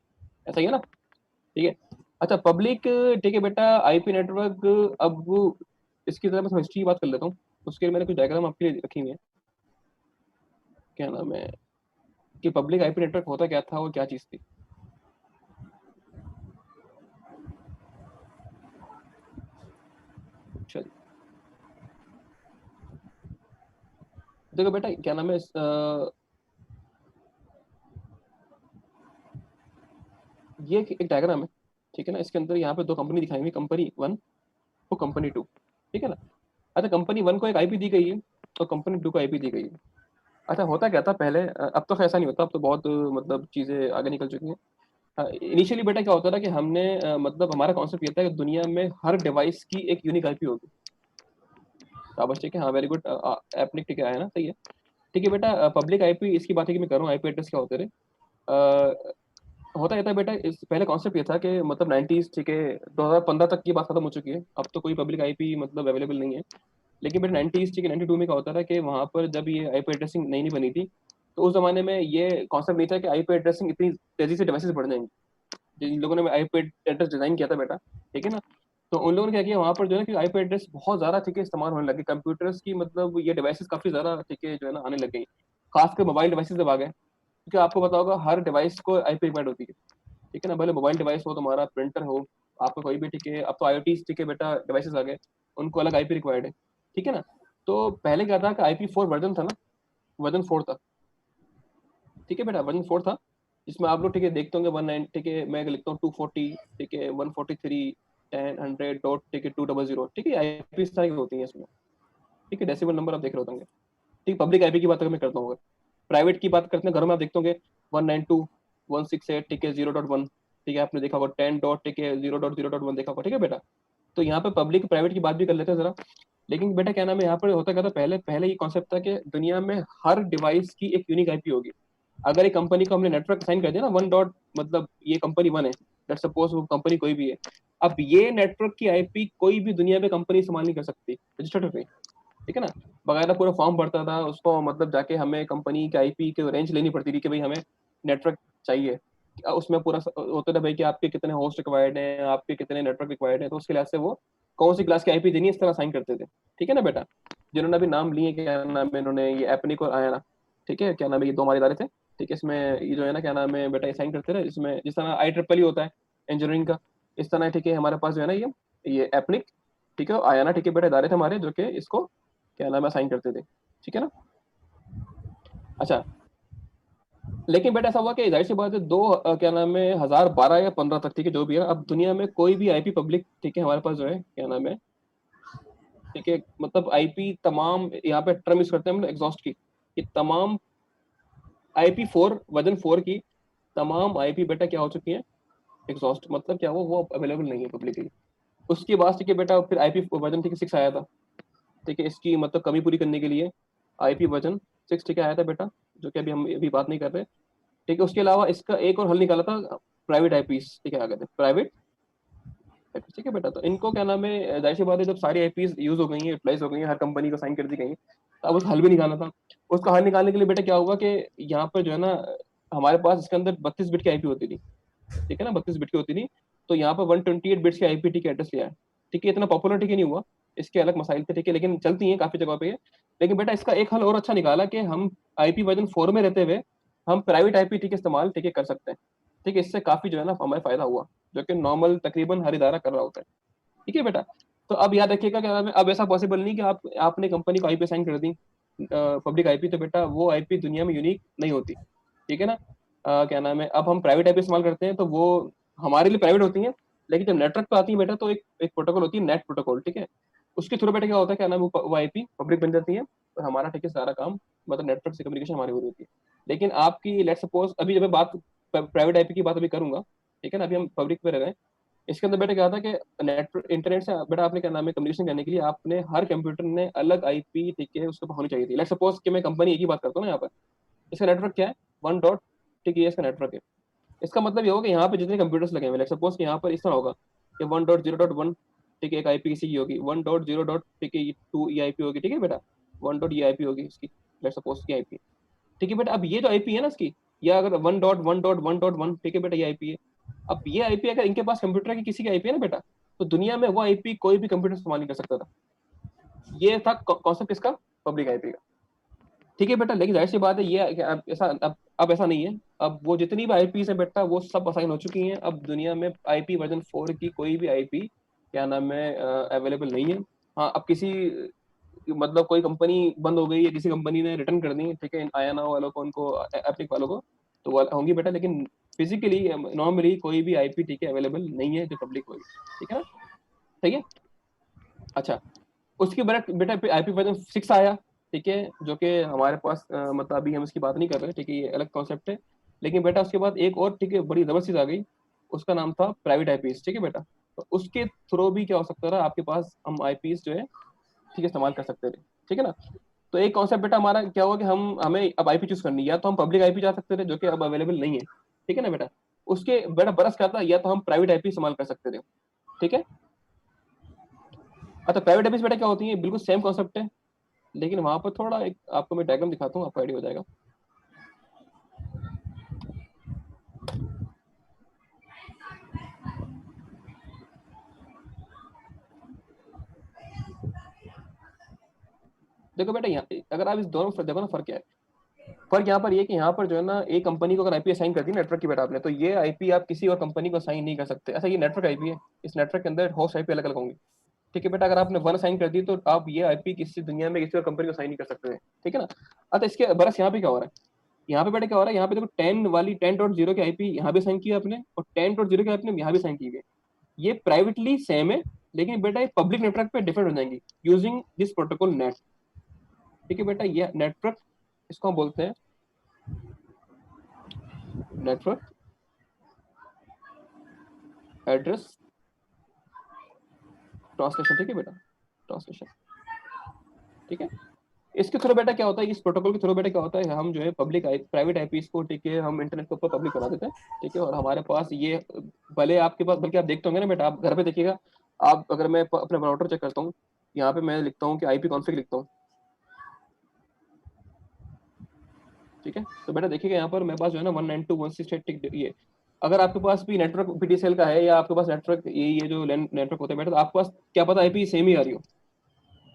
ऐसा ही है ना। ठीक है। अच्छा, पब्लिक, ठीक है बेटा, आईपी नेटवर्क। अब इसकी तरह मैं हिस्ट्री की बात कर लेता हूँ, उसके लिए मैंने कुछ डायग्राम आपके लिए रखी हुई है। क्या नाम है कि पब्लिक आईपी नेटवर्क होता क्या था, वो क्या चीज थी। चलिए, देखो बेटा क्या नाम है, ये एक डायग्राम है, ठीक है ना। इसके अंदर यहाँ पे दो कंपनी दिखाई हुई, कंपनी वन और कंपनी टू, ठीक है ना। अच्छा, कंपनी वन को एक आईपी दी गई है और कंपनी टू को आईपी दी गई है। अच्छा, होता क्या था पहले, अब तो ऐसा नहीं होता, अब तो बहुत मतलब चीजें आगे निकल चुकी हैं। इनिशियली बेटा क्या होता था कि हमने मतलब हमारा कॉन्सेप्ट ये था कि दुनिया में हर डिवाइस की एक यूनिक आईपी होगी। शाबाश, ठीक है, हाँ, वेरी गुड। एपनिक, ठीक है, आया ना, सही है। ठीक है बेटा, पब्लिक आईपी इसकी बात है कि मैं कर रहा हूँ, आईपी एड्रेस क्या होते रहे। होता रहता है बेटा, इस पहले कॉन्सेप्ट ये था कि मतलब 90s, ठीक है, 2015 तक की बात खत्म हो चुकी है, अब तो कोई पब्लिक आईपी मतलब अवेलेबल नहीं है। लेकिन बेटा 90s, ठीक है, 92 में क्या होता था कि वहाँ पर जब ये आईपी एड्रेसिंग नई नई बनी थी, तो उस जमाने में ये कॉन्सेप्ट नहीं था कि आईपी एड्रेसिंग इतनी तेजी से डिवाइसेस बढ़ जाएंगी। जिन लोगों ने आईपी एड्रेस डिजाइन किया था बेटा, ठीक है ना, तो उन लोगों ने क्या किया वहाँ पर जो है कि आईपी एड्रेस बहुत ज्यादा, ठीक है, इस्तेमाल होने लगे कंप्यूटर्स की, मतलब ये डिवाइसेस काफी ज्यादा, ठीक है, जो है ना आने लग गई, खासकर मोबाइल डिवाइसेस जब आ गए, क्योंकि आपको पता होगा हर डिवाइस को आईपी रिक्वायर्ड होती है। ठीक है ना, भले मोबाइल डिवाइस हो, तुम्हारा प्रिंटर हो, आपका कोई भी, ठीक है, अब तो आईओटी, ठीक है बेटा, डिवाइसेस आ गए, उनको अलग आईपी रिक्वायर्ड है। ठीक है ना। तो पहले क्या था कि IP4 वर्जन था ना, वर्जन 4 था। ठीक है बेटा, वर्जन 4 था, जिसमें आप लोग, ठीक है, देखते होंगे 19, ठीक है, मैं लिखता हूँ 240, ठीक है, 143, 10, 100 डॉट, ठीक है, 200, ठीक है, आईपी इस तरह की होती है इसमें। ठीक है, डेसिमल नंबर आप देख रहे होंगे। ठीक, पब्लिक आईपी की बात अगर मैं करता हूँ, प्राइवेट की बात करते हैं, घरों में आप देखते होंगे 192.168, ठीक है, 0.1, ठीक है, आपने देखा होगा 10 डॉट, ठीक है, 0.0.1 देखा होगा। ठीक है बेटा, तो यहाँ पे पब्लिक प्राइवेट की बात भी कर लेते हैं जरा। लेकिन बेटा क्या नाम है, यहाँ पर होता क्या था, पहले पहले ये कॉन्सेप्ट था कि दुनिया में हर डिवाइस की एक यूनिक आईपी होगी। अगर एक कंपनी को हमने नेटवर्क साइन कर दिया ना, वन डॉट, मतलब ये कंपनी वन है, लेट्स सपोज वो कंपनी कोई भी है, अब ये नेटवर्क की आईपी कोई भी दुनिया में कंपनी इस्तेमाल नहीं कर सकती, रजिस्टर्ड हो गई। ठीक है ना। बकायदा पूरा फॉर्म भरता था उसको, मतलब जाके हमें कंपनी की आईपी की रेंज लेनी पड़ती थी कि भाई हमें नेटवर्क चाहिए। उसमें पूरा होता था भाई कि आपके कितने होस्ट रिक्वायर्ड हैं, आपके कितने नेटवर्क रिक्वायर्ड हैं, तो उसके लिहाज से वो कौन सी क्लास की आईपी देनी है, इस तरह साइन करते थे। ठीक है ना बेटा, जिन्होंने अभी नाम लिए, क्या नाम है, इन्होंने ये एपनिक और आया ना, ठीक है, क्या नाम है, ये दो हमारे इदारे थे। ठीक है, इसमें ये जो है ना, क्या नाम है बेटा, ये साइन करते रहे, इसमें जिस तरह IEEE होता है इंजीनियरिंग का, इस तरह, ठीक है, हमारे पास जो है ना ये एपनिक, ठीक है, आया ना, ठीक है बेटा, इदारे थे हमारे जो कि इसको, क्या नाम है, साइन करते थे। ठीक है ना। अच्छा, लेकिन बेटा ऐसा हुआ कि जाहिर सी बात है, दो क्या नाम है, 2012 या 15 तक, ठीक है, जो भी है, अब दुनिया में कोई भी आईपी पब्लिक, ठीक है, हमारे पास जो है, क्या नाम है, ठीक है, मतलब आईपी तमाम, यहाँ पे टर्म यूज करते हैं हम एग्जॉस्ट की, कि तमाम IP4 वर्जन 4 की तमाम आईपी बेटा क्या हो चुकी है, एग्जॉस्ट, मतलब क्या वो अवेलेबल नहीं है पब्लिकली। उसके बाद, ठीक है बेटा, फिर आईपी वर्जन, ठीक है, 6 आया था। ठीक है, इसकी मतलब कमी पूरी करने के लिए आईपी वर्जन 6, ठीक है, आया था बेटा, जो कि अभी हम अभी बात नहीं कर रहे। ठीक है, उसके अलावा इसका एक और हल निकाला था, प्राइवेट आईपी, ठीक है, आ गए थे प्राइवेट ठीक है बेटा। तो इनको क्या नाम है, जाहिर सी बात है जब सारी आईपीज यूज हो गई हैं, यूटिलाइज हो गई हैं, हर कंपनी को साइन कर दी गई हैं, तो अब उसका हल भी निकालना था। उसका हल निकालने के लिए बेटा क्या हुआ कि यहाँ पर जो है ना, हमारे पास इसके अंदर 32 बिट की आईपी होती थी, ठीक है ना, 32 बिट की होती थी। तो यहाँ पर 128 बिट्स की आईपी ठीक है एड्रेस लिया है, ठीक है। इतना पॉपुलर ठीक है नहीं हुआ, इसके अलग मसाइल थे, ठीक है, लेकिन चलती हैं काफी जगह पे ये। लेकिन बेटा इसका एक हल और अच्छा निकाला कि हम आईपी वर्जन 4 में रहते हुए हम प्राइवेट आईपी ठीक है इस्तेमाल ठीक है कर सकते हैं, ठीक है। इससे काफी जो है ना हमें फायदा हुआ, जो कि नॉर्मल तकरीबन हर इदारा कर रहा होता है, ठीक है बेटा। तो अब याद रखिएगा क्या नाम है, अब ऐसा पॉसिबल नहीं कि आपने कंपनी को आईपी साइन कर दी पब्लिक आईपी, तो बेटा वो आईपी दुनिया में यूनिक नहीं होती, ठीक है ना। क्या नाम है, अब हम प्राइवेट आईपी इस्तेमाल करते हैं तो वो हमारे लिए प्राइवेट होती हैं, लेकिन जब नेटवर्क पे आती है बेटा तो एक एक प्रोटोकॉल होती है, नेट प्रोटोकॉल, ठीक है। उसके थ्रू बेटा क्या होता है, क्या नाम है, वो आईपी पब्लिक बन जाती है और हमारा ठीक है सारा काम, मतलब नेटवर्क से कम्युनिकेशन हमारी हो रही होती है। लेकिन आपकी लेट सपोज, अभी जब मैं बात प्राइवेट आईपी की बात अभी करूंगा, ठीक है ना, अभी हम पब्लिक पे रह रहे हैं। इसके अंदर बेटा क्या था कि नेट इंटरनेट से बेटा आपने क्या नाम है कम्युनिकेशन करने के लिए आपने हर कंप्यूटर ने अलग आईपी ठीक है उसके होनी चाहिए थी। लेट सपोज कि मैं कंपनी एक ही बात करता हूँ ना, यहाँ पर इसका नेटवर्क क्या है, 1 डॉट, ठीक है, ये इसका नेटवर्क है। इसका मतलब ये होगा कि यहाँ पे जितने कंप्यूटर्स लगे हुए, लेट सपोज कि यहाँ पर इस तरह होगा कि 1.0.1, ठीक है, एक आईपी किसी की होगी, 1.0 डॉट, ठीक है, 2 ये आईपी होगी, ठीक है बेटा, 1 डॉट ये आईपी होगी इसकी, लेट सपोज की आईपी, ठीक है बेटा। अब ये जो आईपी है ना इसकी, या अगर 1.1.1.1, ठीक है बेटा, ये आईपी है। अब ये आईपी अगर इनके पास कंप्यूटर की किसी की आईपी है ना बेटा, तो दुनिया में वो आईपी कोई भी कंप्यूटर इस्तेमाल नहीं कर सकता था। ये था कॉन्सेप्ट इसका, पब्लिक आईपी का, ठीक है बेटा। लेकिन जाहिर सी बात है ये अब ऐसा अब ऐसा नहीं है। अब वो जितनी भी आईपीज है बेटा वो सब असाइन हो चुकी हैं। अब दुनिया में आईपी वर्जन 4 की कोई भी आईपी क्या नाम है अवेलेबल नहीं है। हाँ, अब किसी मतलब कोई कंपनी बंद हो गई या किसी कंपनी ने रिटर्न कर दी, ठीक है, आया ना वालों को, उनको एप्लिक वालों को, तो वो होंगी बेटा। लेकिन फिजिकली नॉर्मली कोई भी आईपी ठीक है अवेलेबल नहीं है जो पब्लिक होगी, ठीक है ना, ठीक है। अच्छा, उसके बाद बेटा आईपी वर्जन 6 आया, ठीक है, जो कि हमारे पास मतलब अभी हम इसकी बात नहीं कर रहे, ठीक है, ये अलग कॉन्सेप्ट है। लेकिन बेटा उसके बाद एक और ठीक है बड़ी जबरदस्त चीज आ गई, उसका नाम था प्राइवेट आईपीस, ठीक है बेटा। तो उसके थ्रू भी क्या हो सकता था, आपके पास हम आईपीस जो है ठीक है इस्तेमाल कर सकते थे, ठीक है ना। तो एक कॉन्सेप्ट बेटा हमारा क्या हुआ कि हमें अब आईपी चूज करनी है, या तो हम पब्लिक आईपी जा सकते थे जो कि अब अवेलेबल नहीं है, ठीक है ना बेटा। उसके बेटा बरस क्या था, या तो हम प्राइवेट आईपी इस्तेमाल कर सकते थे, ठीक है। अच्छा, प्राइवेट आईपीस बेटा क्या होती है, बिल्कुल सेम कॉन्सेप्ट है, लेकिन वहां पर थोड़ा एक आपको मैं डायग्राम दिखाता हूँ, आपको आइडिया हो जाएगा। देखो बेटा यहाँ अगर आप इस दोनों देखो ना, फर्क क्या है। फर्क यहाँ पर ये कि यहाँ पर जो है ना, एक कंपनी को अगर आईपी असाइन कर दी नेटवर्क की बेटा आपने, तो ये आईपी आप किसी और कंपनी को असाइन नहीं कर सकते। ऐसा ये नेटवर्क आईपी है, इस नेटवर्क के अंदर होस्ट आईपी अलग अलग होंगे, ठीक है बेटा। अगर आपने वन असाइन कर दी तो आप ये आईपी किसी दुनिया में किसी और कंपनी को असाइन नहीं कर सकते हैं, ठीक है ना। अच्छा, इसके बरस यहाँ पे क्या हो रहा है, यहाँ पे बेटा क्या हो रहा है, यहाँ पे देखो 10.0 की आईपी यहाँ भी साइन की है आपने, और 10.0 की आपने यहाँ भी साइन की है। ये प्राइवेटली सेम है, लेकिन बेटा ये पब्लिक नेटवर्क पे डिफरेंट हो जाएंगी यूजिंग दिस प्रोटोकॉल नेट, ठीक है बेटा। ये नेटवर्क, इसको हम बोलते हैं नेटवर्क एड्रेस ट्रांसलेशन, ठीक है बेटा, ट्रांसलेशन, ठीक है। इसके थ्रू बेटा क्या होता है, इस प्रोटोकॉल के थ्रू बेटा क्या होता है, हम जो है पब्लिक प्राइवेट आईपीस को ठीक है हम इंटरनेट के ऊपर पब्लिक बना देते हैं, ठीक है। और हमारे पास ये भले आपके पास, बल्कि आप देखते होंगे ना बेटा, आप घर पे देखिएगा, आप अगर मैं अपने ब्राउज़र चेक करता हूँ, यहाँ पे मैं लिखता हूँ कि आईपी कॉन्फ़िग लिखता हूँ, ठीक है। तो बेटा देखिएगा यहाँ पर मेरे पास जो है ना 192.168 ये, अगर आपके पास भी नेटवर्क पीटीसीएल का है या आपके पास नेटवर्क ये जो नेटवर्क होता है बेटा, तो आपके पास क्या पता आईपी सेम ही आ रही हो,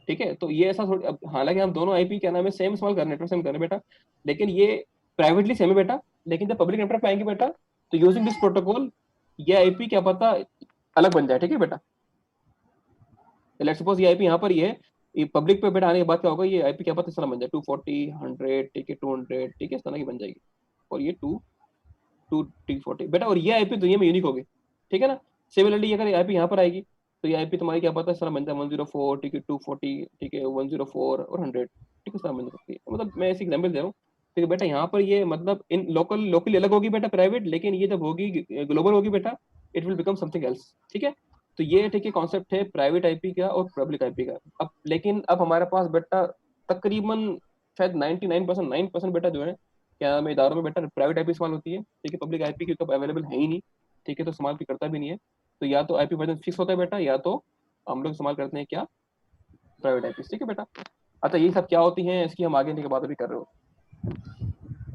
ठीक है। तो ये ऐसा थोड़ी, हालांकि हम दोनों आईपी क्या नाम है सेम इस्तेमाल कर रहे हैं, नेटवर्क सेम कर रहे हैं बेटा, लेकिन ये प्राइवेटली सेम है बेटा। लेकिन जब पब्लिक नेटवर्क पे आएंगे बेटा, तो यूजिंग दिस प्रोटोकॉल ये आईपी क्या पता अलग बन जाए, ठीक है बेटा। लेट्स सपोज ये आईपी यहाँ पर ये है, ये पब्लिक पे बेटा आने के बाद क्या होगा, ये आईपी क्या पता इस तरह बन जाए 240 100, ठीक है, 200, ठीक है, इस तरह की बन जाएगी। और ये 240 बेटा, और ये आईपी दुनिया में यूनिक होगी, ठीक है ना। सिमिलरली अगर आईपी यहाँ पर आएगी, तो ये आईपी तुम्हारी क्या पता इस तरह बन जाए 104, ठीक है, 240, ठीक है, 104 और 100, ठीक है, इस तरह बन सकती है। मतलब मैं ऐसे एग्जाम्पल दे रहा हूँ, ठीक है बेटा। यहाँ पर ये मतलब इन लोकली अलग होगी बेटा प्राइवेट, लेकिन ये जब होगी ग्लोबल होगी बेटा, it will become something else, ठीक है। तो ये ठीक है कॉन्सेप्ट है प्राइवेट आईपी का और पब्लिक आईपी का। अब लेकिन अब हमारे पास बेटा तकरीबन शायद 99% 9% बेटा जो है क्या नाम है इदारों में बेटा प्राइवेट आईपी इस्तेमाल होती है, ठीक है। पब्लिक आईपी की तो अवेलेबल है ही नहीं, ठीक है, तो इस्तेमाल भी करता भी नहीं है। तो या तो आईपी वर्जन फिक्स होता है बेटा, या तो हम लोग इस्तेमाल करते हैं क्या, प्राइवेट आईपी। ठीक है बेटा। अच्छा ये सब क्या होती हैं इसकी हम आगे के बाद अभी कर रहे हो।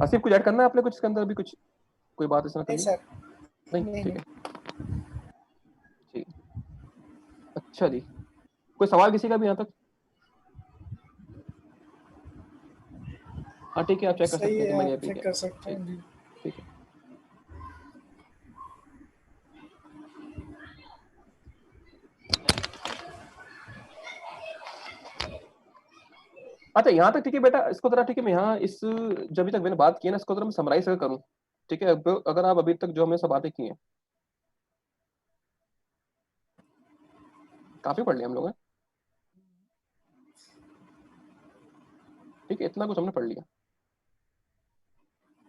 आसिफ कुछ ऐड करना है आपने कुछ इसके अंदर अभी कुछ, कोई बात इसमें नहीं करनी सर, नहीं? नहीं ठीक नहीं। है ठीक। अच्छा जी, कोई सवाल किसी का भी यहाँ तक? हाँ ठीक है, आप चेक कर सही सकते हैं है, कि मेरी आप आईपी चेक क्या कर है। सकते ठीक हैं जी। ठीक है। अच्छा यहाँ तक ठीक है बेटा, इसको जरा ठीक है मैं यहाँ इस जब अभी तक मैंने बात की है ना, इसको जरा मैं समराइज करूँ। ठीक है, अगर आप अभी तक जो हमने सब बातें की हैं, काफी पढ़ लिया हम लोग हैं। ठीक है, इतना कुछ हमने पढ़ लिया।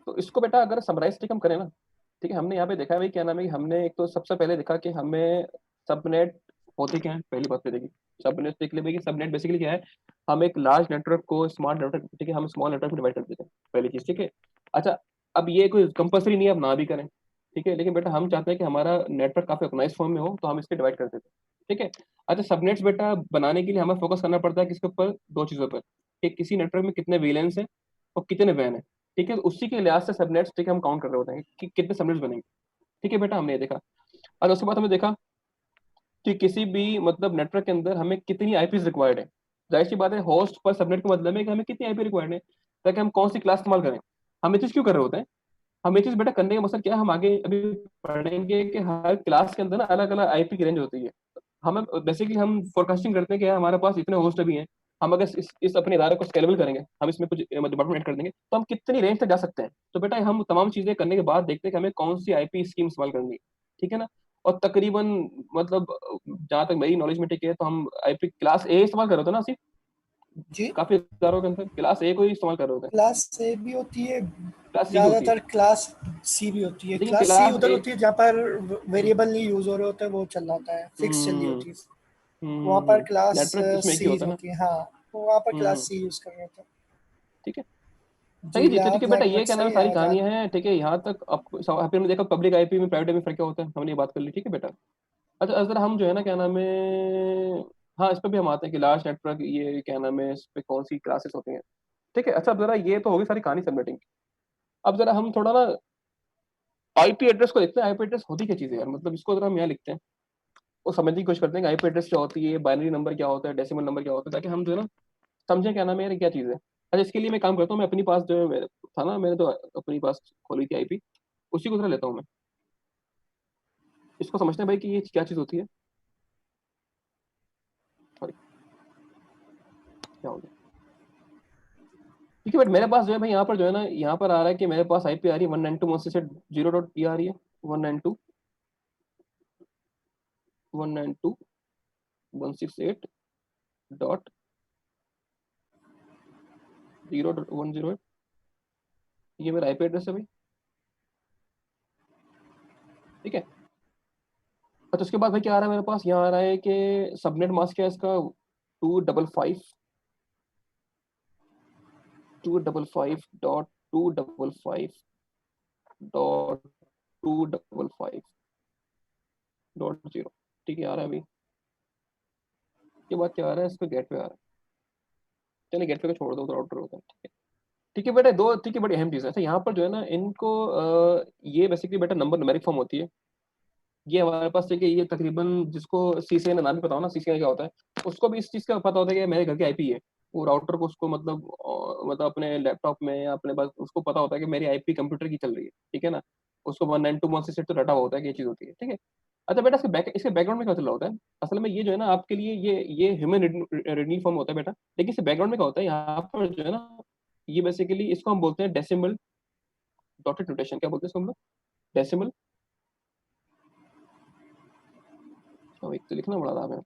तो इसको बेटा अगर समराइज ठीक हम करें ना, ठीक है, हमने यहाँ पे देखा है भाई क्या नाम है, हमने एक तो सबसे पहले देखा कि हमें सबनेट होते क्या है, पहली बात तो देखिए सबनेट देख ले भाई, सबनेट बेसिकली क्या है, हम एक लार्ज नेटवर्क को स्मॉल नेटवर्क, ठीक है, हम स्मॉल नेटवर्क में डिवाइड कर देते हैं, पहली चीज। ठीक है। अच्छा अब ये कोई कंपल्सरी नहीं है, आप ना भी करें, ठीक है, लेकिन बेटा हम चाहते हैं कि हमारा नेटवर्क काफी ऑर्गेनाइज फॉर्म में हो, तो हम इसके डिवाइड कर देते हैं। ठीक है। अच्छा सबनेट्स बेटा बनाने के लिए हमें फोकस करना पड़ता है किसके ऊपर, दो चीजों पर, कि किसी नेटवर्क में कितने वेलेंस हैं और कितने वैन है। ठीक है, तो उसी के लिहाज से सबनेट्स ठीक है हम काउंट कर रहे होते हैं कि कितने सबनेट्स बनेंगे। ठीक है बेटा, हमने ये देखा। और उसके बाद हमने देखा कि किसी भी मतलब नेटवर्क के अंदर हमें कितनी आईपीज रिक्वायर्ड है। जाहिर सी बात है होस्ट पर सबनेट का मतलब है कि हमें कितनी आईपी रिक्वायर्ड है, ताकि हम कौन सी क्लास इस्तेमाल करें। हम ये चीज क्यों कर रहे होते हैं, हम ये चीज बेटा करने का मकसद क्या है, हम आगे अभी पढ़ेंगे कि हर क्लास के अंदर ना अलग अलग आईपी की रेंज होती है। हमें बेसिकली हम फोरकास्टिंग करते हैं कि यार हमारे पास इतने होस्ट अभी हैं, हम अगर इस अपने इदारे को स्केलेबल करेंगे, हम इसमें कुछ डिपार्टमेंट ऐड कर देंगे, तो हम कितनी रेंज तक जा सकते हैं। तो बेटा हम तमाम चीजें करने के बाद देखते हैं कि हमें कौन सी आईपी स्कीम इस्तेमाल करनी है। ठीक है ना। और तकरीबन मतलब जहां तक मेरी नॉलेज में ठीक है, तो हम आईपी क्लास ए इस्तेमाल कर रहे होते हैं ना सिर्फ, जी, काफी इदारों के अंदर क्लास ए को ही इस्तेमाल कर रहे होते हैं। क्लास ए भी होती है, क्लास सी भी होती है, ज़्यादातर क्लास सी भी होती है। लेकिन क्लास सी क्लास उधर ए होती है जहाँ पर वेरिएबल नहीं यूज़ हो रहे होते हैं, वो चल रहा होता है, फिक्स चल रही होती है। वहाँ पर क्लास नेटवर्क इसमें एक ही सीरीज होता है ना। होती है, हाँ, तो वहाँ पर हम्म क्लास हम्म, सी यूज़ कर रहे होते हैं। ठीक है। सही जी जी, तो ठीक आप है बेटा, ये लगभग क्या नाम है सही सारी है कहानियां आज़ाद। हैं। ठीक है, यहाँ तक आपने देखा पब्लिक आईपी में प्राइवेट में फर्क क्या होता है, हमने ये बात कर ली। ठीक है बेटा। अच्छा अगर हम जो है ना क्या नाम है, हाँ इस पर भी हम आते हैं कि लार्ज नेटवर्क ये क्या नाम है, इस पे कौन सी क्लासेस होती हैं। ठीक है। अच्छा अब जरा ये तो होगी सारी कहानी सबनेटिंग की। अब जरा हम थोड़ा ना आईपी एड्रेस को देखते हैं, आईपी एड्रेस होती क्या चीज़ है यार, मतलब इसको जरा हम यहाँ लिखते हैं और समझने की कोशिश करते हैं कि आईपी एड्रेस क्या होती है, बाइनरी नंबर क्या होता है, डेसिमल नंबर क्या होता है, ताकि हम जो है ना समझें क्या नाम है यार क्या चीज़ है। अच्छा इसके लिए मैं काम करता हूँ, मैं अपनी पास जो है था ना, मैंने तो अपनी पास खोली थी आईपी, उसी को जरा लेता हूँ मैं, इसको समझते हैं भाई कि ये क्या चीज़ होती है। सॉरी, क्या हो गया। ठीक है बट मेरे पास जो है भाई यहाँ पर जो है ना, यहाँ पर आ रहा है कि मेरे पास आईपी आ रही है 192.168.0.0 आ रही है, 192.168.0.108, ये मेरा आईपी एड्रेस है भाई। ठीक है। अच्छा उसके बाद भाई क्या आ रहा है मेरे पास, यहाँ आ रहा है कि सबनेट मास्क क्या है इसका, 255.255.255.0। ठीक है आ रहा है अभी। के बाद क्या आ रहा है, इस पे गेट पे आ रहा है। चलिए गेट पे को छोड़ दो, तो राउटर होता है। ठीक है। ठीक है बेटा, दो ठीक है बड़ी अहम चीज़ है। अच्छा यहाँ पर जो है ना इनको ये बेसिकली बेटा नंबर न्यूमेरिक फॉर्म होती है। ये हमारे पास देखिए ये तकरीबन जिसको सीसीएन नाम भी पता हो ना, सीसीएन क्या होता है, उसको भी इस चीज़ का पता होता है कि मेरे घर की आईपी है। वो राउटर को उसको मतलब अपने लैपटॉप में या अपने पास उसको पता होता है कि मेरी आईपी कंप्यूटर की चल रही है। ठीक है ना। उसको 192.168 तो डाटा होता है कि ये चीज़ होती है। ठीक है। अच्छा बेटा इसके बैकग्राउंड में क्या चल रहा होता है, असल में ये जो है ना आपके लिए ये ह्यूमन रीडनी फॉर्म होता है बेटा, लेकिन इसके बैकग्राउंड में क्या होता है यहाँ पर जो है ना, ये बेसिकली इसको हम बोलते हैं डेसिमल डॉटेड नोटेशन। क्या बोलते हैं इसको हम लोग, डेसिमल। एक तो लिखना बड़ा आराम है।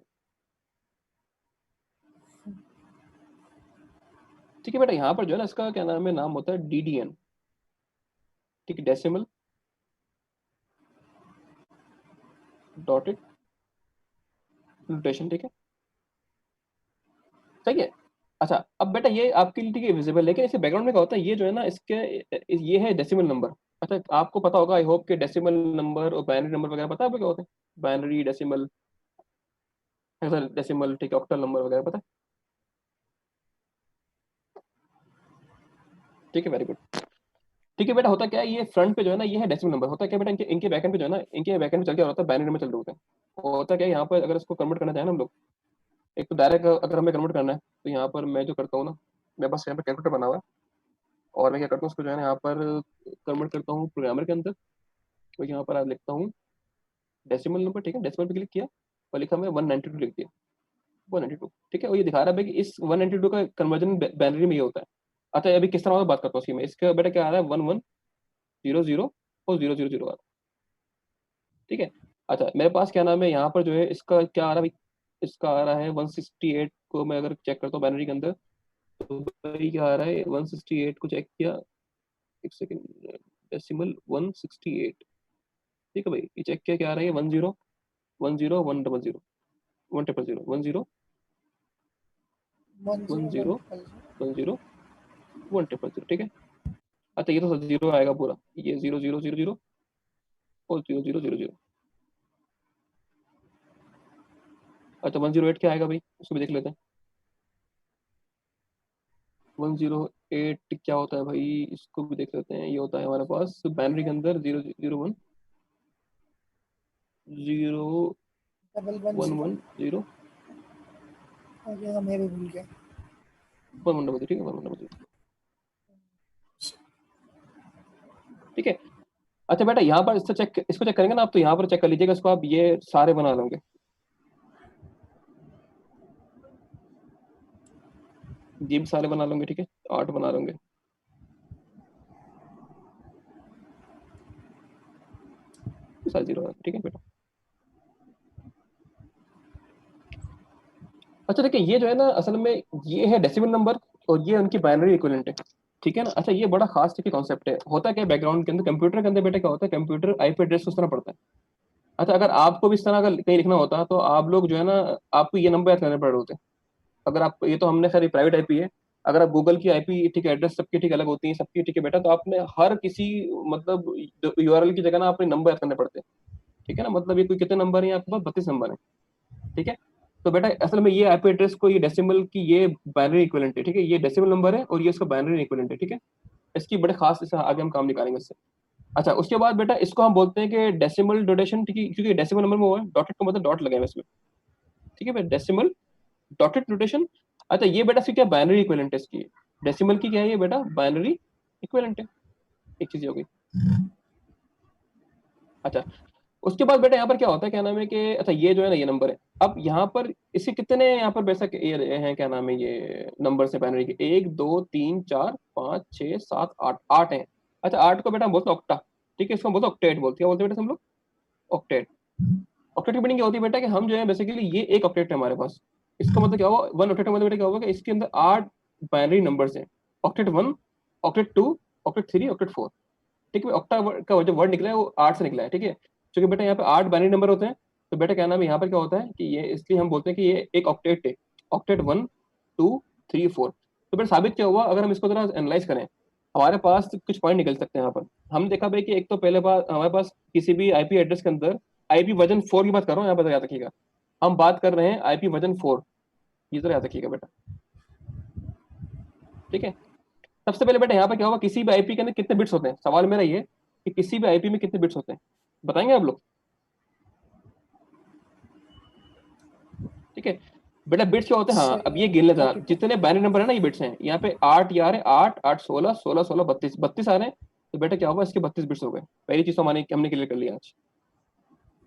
ठीक है बेटा, यहाँ पर जो है ना इसका क्या नाम है, नाम होता है डीडीएन। ठीक है, डेसिमल डॉटेड नोटेशन। ठीक है। सही है। अच्छा अब बेटा ये आपके लिए ठीक है विजिबल, लेकिन इसके बैकग्राउंड में क्या होता है, ये जो है ना इसके ये है डेसिमल नंबर। अच्छा आपको पता होगा आई होप कि डेसिमल नंबर और बाइनरी नंबर वगैरह पता है आपको क्या होते हैं? बाइनरी, डेसिमल, हेक्साडेसिमल, ठीक है, ऑक्टल नंबर वगैरह पता है? ठीक है, वेरी गुड। ठीक है बेटा, होता क्या है, ये फ्रंट पे जो है ना ये है डेसिमल नंबर। होता क्या है बेटा, इनके इनके बैकएंड पे जो है ना, इनके बैकएंड पे चल के होता है बाइनरी नंबर चल रहे होते हैं। होता क्या है यहाँ पर, अगर इसको कन्वर्ट करना चाहे ना हम लोग, एक तो डायरेक्ट अगर हमें कन्वर्ट करना है तो यहाँ पर मैं जो करता हूँ ना, मेरे पास यहाँ पर कैलकुलेटर बना हुआ है, और मैं क्या करता हूँ उसको जो है ना यहाँ पर कन्वर्ट करता हूँ प्रोग्रामर के अंदर। तो यहाँ पर आप लिखता हूँ डेसिमल नंबर, ठीक है, डेसिमल पे क्लिक किया और लिखा मैं 192 लिख दिया, 192, ठीक है। और ये दिखा रहा है कि इस 192 का कन्वर्जन बाइनरी में ये होता है। अच्छा अभी किस तरह से बात करता हूँ इसकी मैं, इसका बेटा क्या आ रहा है 1100 और 000 आ रहा है, ठीक है। अच्छा मेरे पास क्या नाम है यहाँ पर जो है इसका क्या आ रहा है भाई, इसका आ रहा है 168 को मैं अगर चेक करता हूँ बाइनरी के अंदर, तो भाई क्या आ रहा है 168 को चेक किया, एक सेकंड, डेसिमल 168, ठीक है भाई, ये चेक किया क्या आ रहा है 10 10 100 100 10 10 10 100। 10 100, ठीक है। अच्छा ये तो जीरो आएगा पूरा, ये 0000 और 0000। अच्छा 108 क्या आएगा भाई, उसको भी देख लेते हैं। 108 क्या होता है भाई, इसको भी देख लेते हैं। ये होता है हमारे पास बाइनरी के अंदर 001 0 1 1 110। 0 आगे मैं भी भूल गया। 1 1 ठीक है, 1 1 ठीक है। अच्छा बेटा यहाँ पर इसको चेक करेंगे ना आप, तो यहाँ पर चेक कर लीजिएगा इसको आप, ये सारे बना लोगे, ये भी सारे बना लोगे, ठीक है, 8 बना लोगे। सारे 0 है, ठीक है बेटा। अच्छा देखिए ये जो है ना असल में ये है डेसिमल नंबर और ये उनकी बाइनरी इक्विवेलेंट है, ठीक है ना। अच्छा ये बड़ा खास देखिए कॉन्सेप्ट है। होता क्या बैकग्राउंड के अंदर, कंप्यूटर के अंदर बेटा क्या होता है, कंप्यूटर आईपी एड्रेस उस तरह पड़ता है। अच्छा अगर आपको भी इस तरह का कहीं लिखना होता तो आप लोग जो है ना, आपको ये नंबर याद करने पड़ रहे होते। अगर आप, ये तो हमने सारी प्राइवेट आईपी है, अगर आप गूगल की आईपी ठीक है, एड्रेस सबकी ठीक अलग होती है सबकी, ठीक है बेटा, तो आपने हर किसी मतलब यूआरएल की जगह ना अपने नंबर याद करने पड़ते हैं, ठीक है ना। मतलब ये कोई कितने नंबर है आपके पास, 32 नंबर है, ठीक है। तो बेटा असल में ये आईपी एड्रेस को, ये डेसिमल की ये बाइनरी इक्विवेलेंट है, ठीक है। ये डेसिमल नंबर है और ये इसका बाइनरी इक्विवेलेंट है, ठीक है। इसकी बड़े खास, इससे आगे हम काम निकालेंगे इससे। अच्छा उसके बाद बेटा इसको हम बोलते हैं कि डेसिमल नोटेशन, ठीक है, क्योंकि डेसिमल नंबर में वो है डॉटेड का मतलब डॉट लगे हुए इसमें, ठीक है बेटा, डेसिमल डॉटेड नोटेशन। अच्छा ये बेटा इसकी क्या बाइनरी इक्विवेलेंट है इसकी, डेसिमल की क्या है ये बेटा, बाइनरी इक्विवेलेंट है, एक चीज हो गई। अच्छा उसके बाद बेटा यहाँ पर क्या होता है, क्या नाम है कि अच्छा ये जो है ना ये नंबर है। अब यहाँ पर इसके कितने यहाँ पर बेशक ये हैं, क्या नाम है ये नंबर से बाइनरी के, 1 2 3 4 5 6 7 8, 8 हैं। अच्छा 8 को बेटा हम बोलते हैं ऑक्टा, ठीक है, इसको हम बोलते हैं ऑक्टेट, बोलते हैं बोलते हैं बेटा हम लोग ऑक्टेट। ऑक्टेट की मीनिंग क्या होती है बेटा, कि हम जो है बेसिकली ये एक ऑक्टेट है हमारे पास। इसका मतलब क्या हुआ, वन ऑक्टेट का मतलब बेटा क्या होगा कि इसके अंदर 8 बाइनरी नंबर्स हैं। ऑक्टेट 1, ऑक्टेट 2, ऑक्टेट 3, ऑक्टेट 4, ठीक है। ऑक्टा का जो वर्ड निकला है वो 8 से निकला है, ठीक है। क्योंकि बेटा यहाँ पे 8 बाइनरी नंबर होते हैं, तो बेटा क्या नाम है यहाँ पर क्या होता है कि ये, इसलिए हम बोलते हैं कि ये एक ऑक्टेट है, ऑक्टेट 1 2 3 4। तो बेटा साबित क्या हुआ, अगर हम इसको जरा एनालाइज करें, हमारे पास कुछ पॉइंट निकल सकते हैं यहाँ पर। हमने देखा भाई कि एक तो पहले बात हमारे पास किसी भी आईपी एड्रेस के अंदर, आईपी वर्जन 4 की बात कर रहा हूँ यहाँ पर, याद रखिएगा हम बात कर रहे हैं आईपी वर्जन 4, ये जरा याद रखिएगा बेटा, ठीक है। सबसे पहले बेटा यहाँ पे क्या होगा, किसी भी आईपी के अंदर कितने बिट्स होते हैं, सवाल मेरा ये कि किसी भी आईपी में कितने बिट्स होते हैं, बताएंगे आप लोग, ठीक है। बेटा बिट्स क्या होते हैं, हाँ अब सही ये है, गिन लेते हैं 32। जितने बाइनरी नंबर है ना, ये बिट्स हैं। यहाँ पे 8 यार है, 8 8 16 16 16 32 32 आ रहे हैं। तो बेटा क्या होगा, इसके 32 बिट्स हो गए। पहली चीज तो हमने क्लियर कर लिया आज।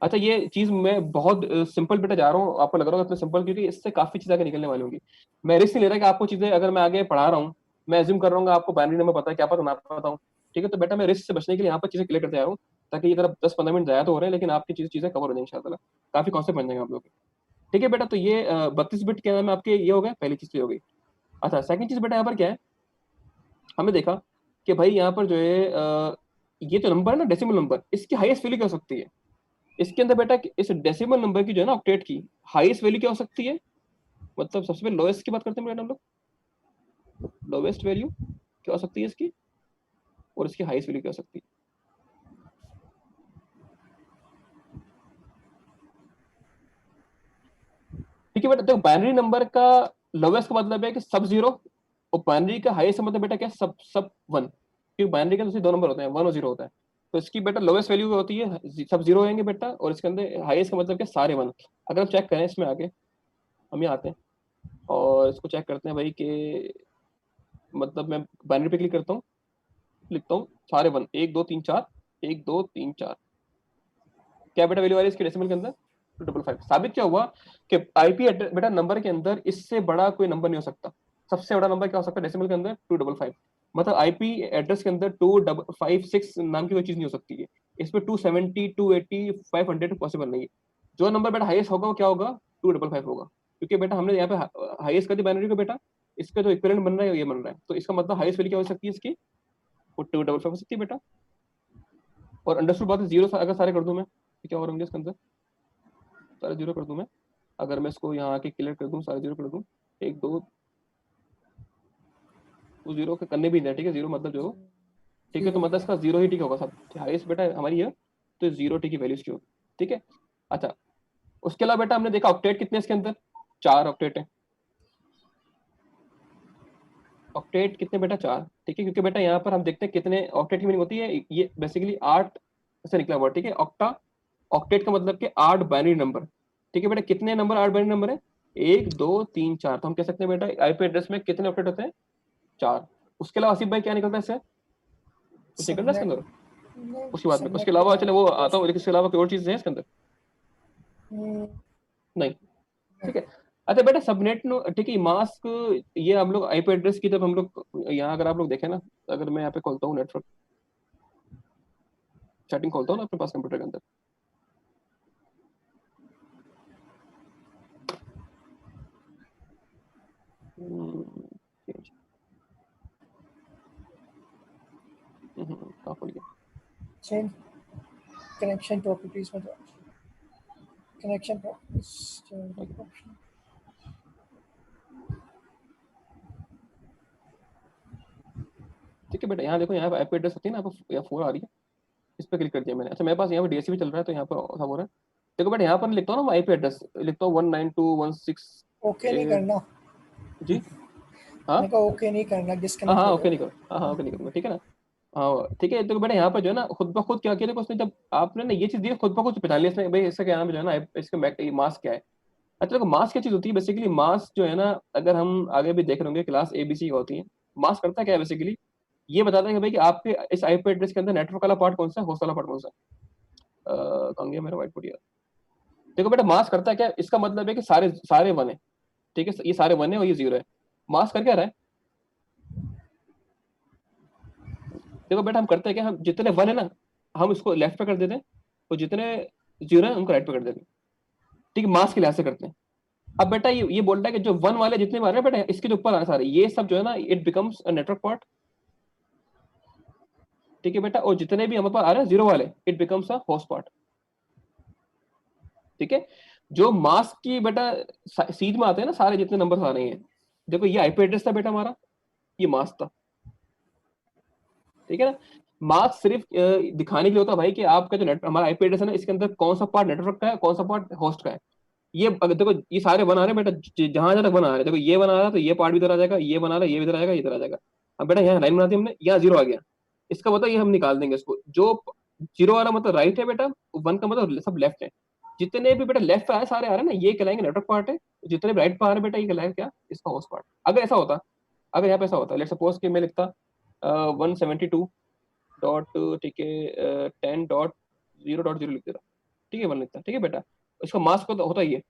अच्छा ये चीज मैं बहुत सिंपल बेटा जा रहा हूँ, आपको लग रहा होगा इतना सिंपल, क्योंकि इससे काफी चीजें आगे निकलने वाली होंगी। मैं रिस्क नहीं ले रहा कि आपको चीजें अगर मैं आगे पढ़ा रहा हूँ, मैं एज्यूम कर रहा हूँ आपको बाइनरी नंबर पता है, क्या पता ना पता हूँ, ठीक है। तो बेटा मैं रिस्क से बचने के लिए यहाँ पर चीजें क्लियर करते जा रहा हूँ, ताकि ये तरफ 10-15 मिनट जाया तो हो रहे हैं, लेकिन आपकी चीजें कवर हो जाएंगी इंशाल्लाह, काफी कॉन्सेप्ट बन जाएंगे आप लोग के, ठीक है बेटा। तो ये 32 बिट क्या नाम है आपके, ये हो गया, पहली चीज तो ये हो गई। अच्छा सेकंड चीज बेटा यहाँ पर क्या है, हमने देखा कि भाई यहाँ पर जो है ये जो नंबर है ना डेसिमल नंबर, इसकी हाईएस्ट वैल्यू क्या हो सकती है। इसके अंदर बेटा इस डेसिमल नंबर की जो है ना ऑक्टेट की हाईएस्ट वैल्यू क्या हो सकती है, मतलब सबसे पहले लोएस्ट की बात करते हैं बेटा हम लोग, लोएस्ट वैल्यू क्या हो सकती है इसकी, और इसकी हाईएस्ट वैल्यू क्या हो सकती है। ठीक है बेटा, देखो बाइनरी नंबर का लोवेस्ट का मतलब है कि सब जीरो, और बाइनरी का हाईएस्ट का मतलब बेटा क्या है, सब सब वन, क्योंकि बाइनरी के तो दो नंबर होते हैं, वन और जीरो होता है। तो इसकी बेटा लोवेस्ट वैल्यू होती है सब जीरो होंगे बेटा, और इसके अंदर हाईएस्ट का मतलब क्या, सारे वन। अगर हम चेक करें इसमें आगे, हम यहाँ आते हैं और इसको चेक करते हैं भाई कि मतलब मैं बाइनरी पे क्लिक करता हूँ, लिखता हूँ सारे वन, 1 2 3 4, 1 2 3 4, क्या बेटा वैल्यू आ रही है इसके डेसिमल के अंदर, 255। साबित क्या हुआ कि आईपी एड्रेस बेटा नंबर के अंदर इससे बड़ा कोई नंबर नहीं हो सकता। सबसे बड़ा नंबर क्या हो सकता है डेसिमल के अंदर, 255। मतलब आईपी एड्रेस के अंदर 256 नाम की कोई चीज नहीं हो सकती है। इसमें 270 280 500 पॉसिबल नहीं है। जो नंबर बेटा हाईएस्ट होगा वो क्या होगा, 255 होगा, क्योंकि बेटा हमने यहाँ पे हाईएस्ट कर दी बाइनरी को बेटा, इसका जो इक्विवेलेंट बन रहा है ये बन रहा है, तो इसका मतलब हाईएस्ट वैल्यू क्या हो सकती है इसकी, वो 255 हो सकती है बेटा। और अंडरस्टूड बात है, जीरो अगर सारे कर दूं मैं तो क्या हो रहा है इसके अंदर, सारे जीरो कर दूं मैं, अगर मैं इसको यहाँ आके क्लियर कर दूं, सारे जीरो कर दूं, 1 2 तो जीरो के करने भी नहीं है, ठीक है, जीरो मतलब जो, ठीक है, तो मतलब इसका जीरो ही ठीक होगा सब, हाईएस्ट बेटा हमारी है तो जीरो ठीक है वैल्यूज की होगी, ठीक है। अच्छा, उसके अलावा बेटा हमने देखा ऑक्टेट कितने इसके अंदर, 4 ऑक्टेट है, ऑक्टेट कितने बेटा 4, ठीक है, क्योंकि बेटा यहाँ पर हम देखते हैं कितने ऑक्टेट की मीनिंग होती है, ये बेसिकली 8 से निकला हुआ, ठीक है। ऑक्टा ऑक्टेट का मतलब कि 8 बाइनरी नंबर, ठीक है बेटा, कितने नंबर 8 बाइनरी नंबर है, 1 2 3 4, तो हम कह सकते हैं बेटा आईपी एड्रेस में कितने ऑक्टेट होते हैं, 4। उसके अलावा आसिफ भाई क्या निकलता है इससे, कुछ निकल रहा है इसके अंदर उसके बाद में, उसके अलावा चलो वो आता हूँ, लेकिन इसके अलावा कोई और चीज है इसके अंदर नहीं, ठीक है। अच्छा बेटा सबनेट नो, ठीक है, मास्क, ये हम लोग आईपी एड्रेस की जब हम लोग यहाँ, अगर आप लोग देखें ना, अगर मैं यहाँ पे खोलता हूँ नेटवर्क सेटिंग खोलता हूँ ना अपने पास कंप्यूटर के अंदर, कहाँ खोल गया, चेंज कनेक्शन प्रॉपर्टीज में जाओ, कनेक्शन प्रॉपर्टीज ऑप्शन, ठीक है बेटा, यहाँ देखो, यहाँ पे आईपी एड्रेस होती है ना, यहाँ 4 आ रही है, इस पर क्लिक कर दिया मैंने। अच्छा मेरे पास यहाँ पे डीएससी चल रहा है, तो यहाँ पर सब हो रहा है। देखो बेटा यहाँ पर लिखता हूँ ना आईपी एड्रेस, लिखता हूँ 192.168, ओके नहीं करना, जी हाँ मैं कहा ओके नहीं करना, हाँ डिस्कनेक्ट हाँ हो ओके नहीं जाएगा। करो, हाँ हाँ ओके नहीं करूँगा, ठीक है ना। हाँ ठीक है, तो बेटा यहाँ पर जो है ना खुद ब खुद क्या किया, देखो उसने जब आपने ना ये चीज दी खुद ब खुद पहचान लिया इसने, भाई इसका क्या नाम है जो है ना, इसका मास्क क्या है। अच्छा देखो मास्क क्या चीज होती है, बेसिकली मास्क जो है ना, अगर हम आगे भी देख रहे होंगे क्लास एबीसी होती है, मास्क करता क्या है बेसिकली, ये बताता है कि भाई कि आपके इस आईपी एड्रेस के अंदर नेटवर्क वाला पार्ट कौन सा है, होस्ट वाला पार्ट कौन सा है। कहाँ गया मेरा व्हाइट बोर्ड यार, देखो बेटा मास्क करता है क्या, इसका मतलब है कि सारे सारे वन है, ठीक है, ये सारे वन है और ये जीरो है। मास्क कर क्या रहा है, देखो बेटा हम करते हैं क्या, हम जितने वन है ना हम इसको लेफ्ट पे कर देते हैं, और जितने जीरो है उनको राइट पे कर देते हैं, ठीक है, मास्क के लिहाज से करते हैं। अब बेटा ये बोल रहा है कि जो वन वाले जितने भी आ रहे हैं बेटा इसके जो ऊपर आ रहे हैं सारे, ये सब जो है ना it becomes a network part, ठीक है बेटा, और जितने भी हमारे पास आ रहे हैं जीरो वाले it becomes a host part, ठीक है। जो मास्क की बेटा सीध में आते हैं ना सारे जितने नंबर आ रहे हैं, देखो ये आईपी एड्रेस था बेटा हमारा, ये मास्क था, ठीक है ना। मास्क सिर्फ दिखाने के लिए होता है भाई कि आपका जो नेट हमारा आईपी एड्रेस है ना, इसके अंदर कौन सा पार्ट नेटवर्क का है, कौन सा पार्ट होस्ट का है। ये अगर देखो ये सारे बना रहे हैं बेटा, जहां जहां तक बना रहे हैं, देखो ये बना रहा है तो ये पार्ट भी इधर आ जाएगा, ये बना रहा है ये भी इधर आ जाएगा, ये इधर आ जाएगा। अब बेटा यहाँ लाइन बना दी हमने, यहाँ जीरो आ गया, इसका मतलब ये हम निकाल देंगे इसको, जो जीरो वाला मतलब राइट है बेटा, वन का मतलब सब लेफ्ट है। जितने भी बेटा लेफ्ट पे आए सारे आ रहे हैं ना, ये कहलाएंगे नेटवर्क पार्ट है, जितने भी राइट पे आ रहे हैं बेटा ये कहलाएगा क्या, इसका होस्ट पार्ट। अगर ऐसा होता, अगर यहाँ पे ऐसा होता, लेट सपोज कि मैं लिखता 172 डॉट, ठीक है, 10.0.0 लिख देता, ठीक है, वन लिखता, ठीक है बेटा, इसका मास्क होता ही है।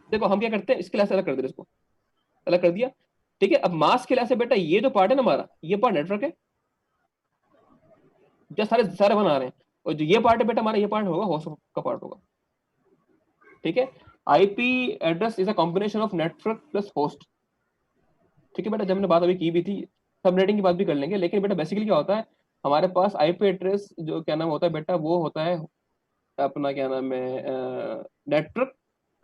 देखो हम क्या करते हैं, इसके लिए अलग कर दे, इसको अलग कर दिया, ठीक है। अब मास के लिए से बेटा ये जो पार्ट है ना हमारा, ये पार्ट नेटवर्क है, जो सारे सारे बना रहे हैं, और जो ये पार्ट है बेटा हमारा, ये पार्ट होगा होस्ट का पार्ट होगा, ठीक है। IP address is a combination of network plus host, ठीक है बेटा, जब हमने बात अभी की भी थी, सबनेटिंग की बात भी कर लेंगे, लेकिन बेटा बेसिकली क्या होता है, हमारे पास आईपी एड्रेस जो क्या नाम होता है बेटा, वो होता है अपना क्या नाम है, नेटवर्क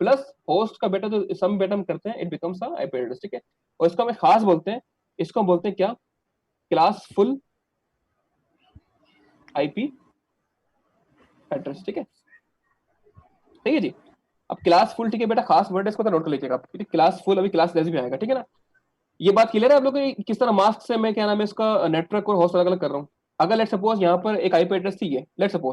प्लस होस्ट का बेटा जो सम बेटा हम करते हैं, it becomes a IP address, ठीक है। और इसको हमें खास बोलते हैं, इसको हम बोलते हैं क्या, क्लास फुल आईपी एड्रेस, ठीक है। सही है जी। अब क्लास फुल, ठीक है बेटा, खास वर्ड है, इसको तो नोट कर लीजिएगा आप, क्लास फुल अभी क्लास लेस भी आएगा, ठीक है ना। ये बात क्लियर है आप लोग को कि किस तरह मास्क से मैं क्या नाम है इसका नेटवर्क और होस्ट अलग अलग कर रहा हूँ। अगर लेट सपोज यहाँ पर एक आईपी एड्रेस थी, लेट सपोज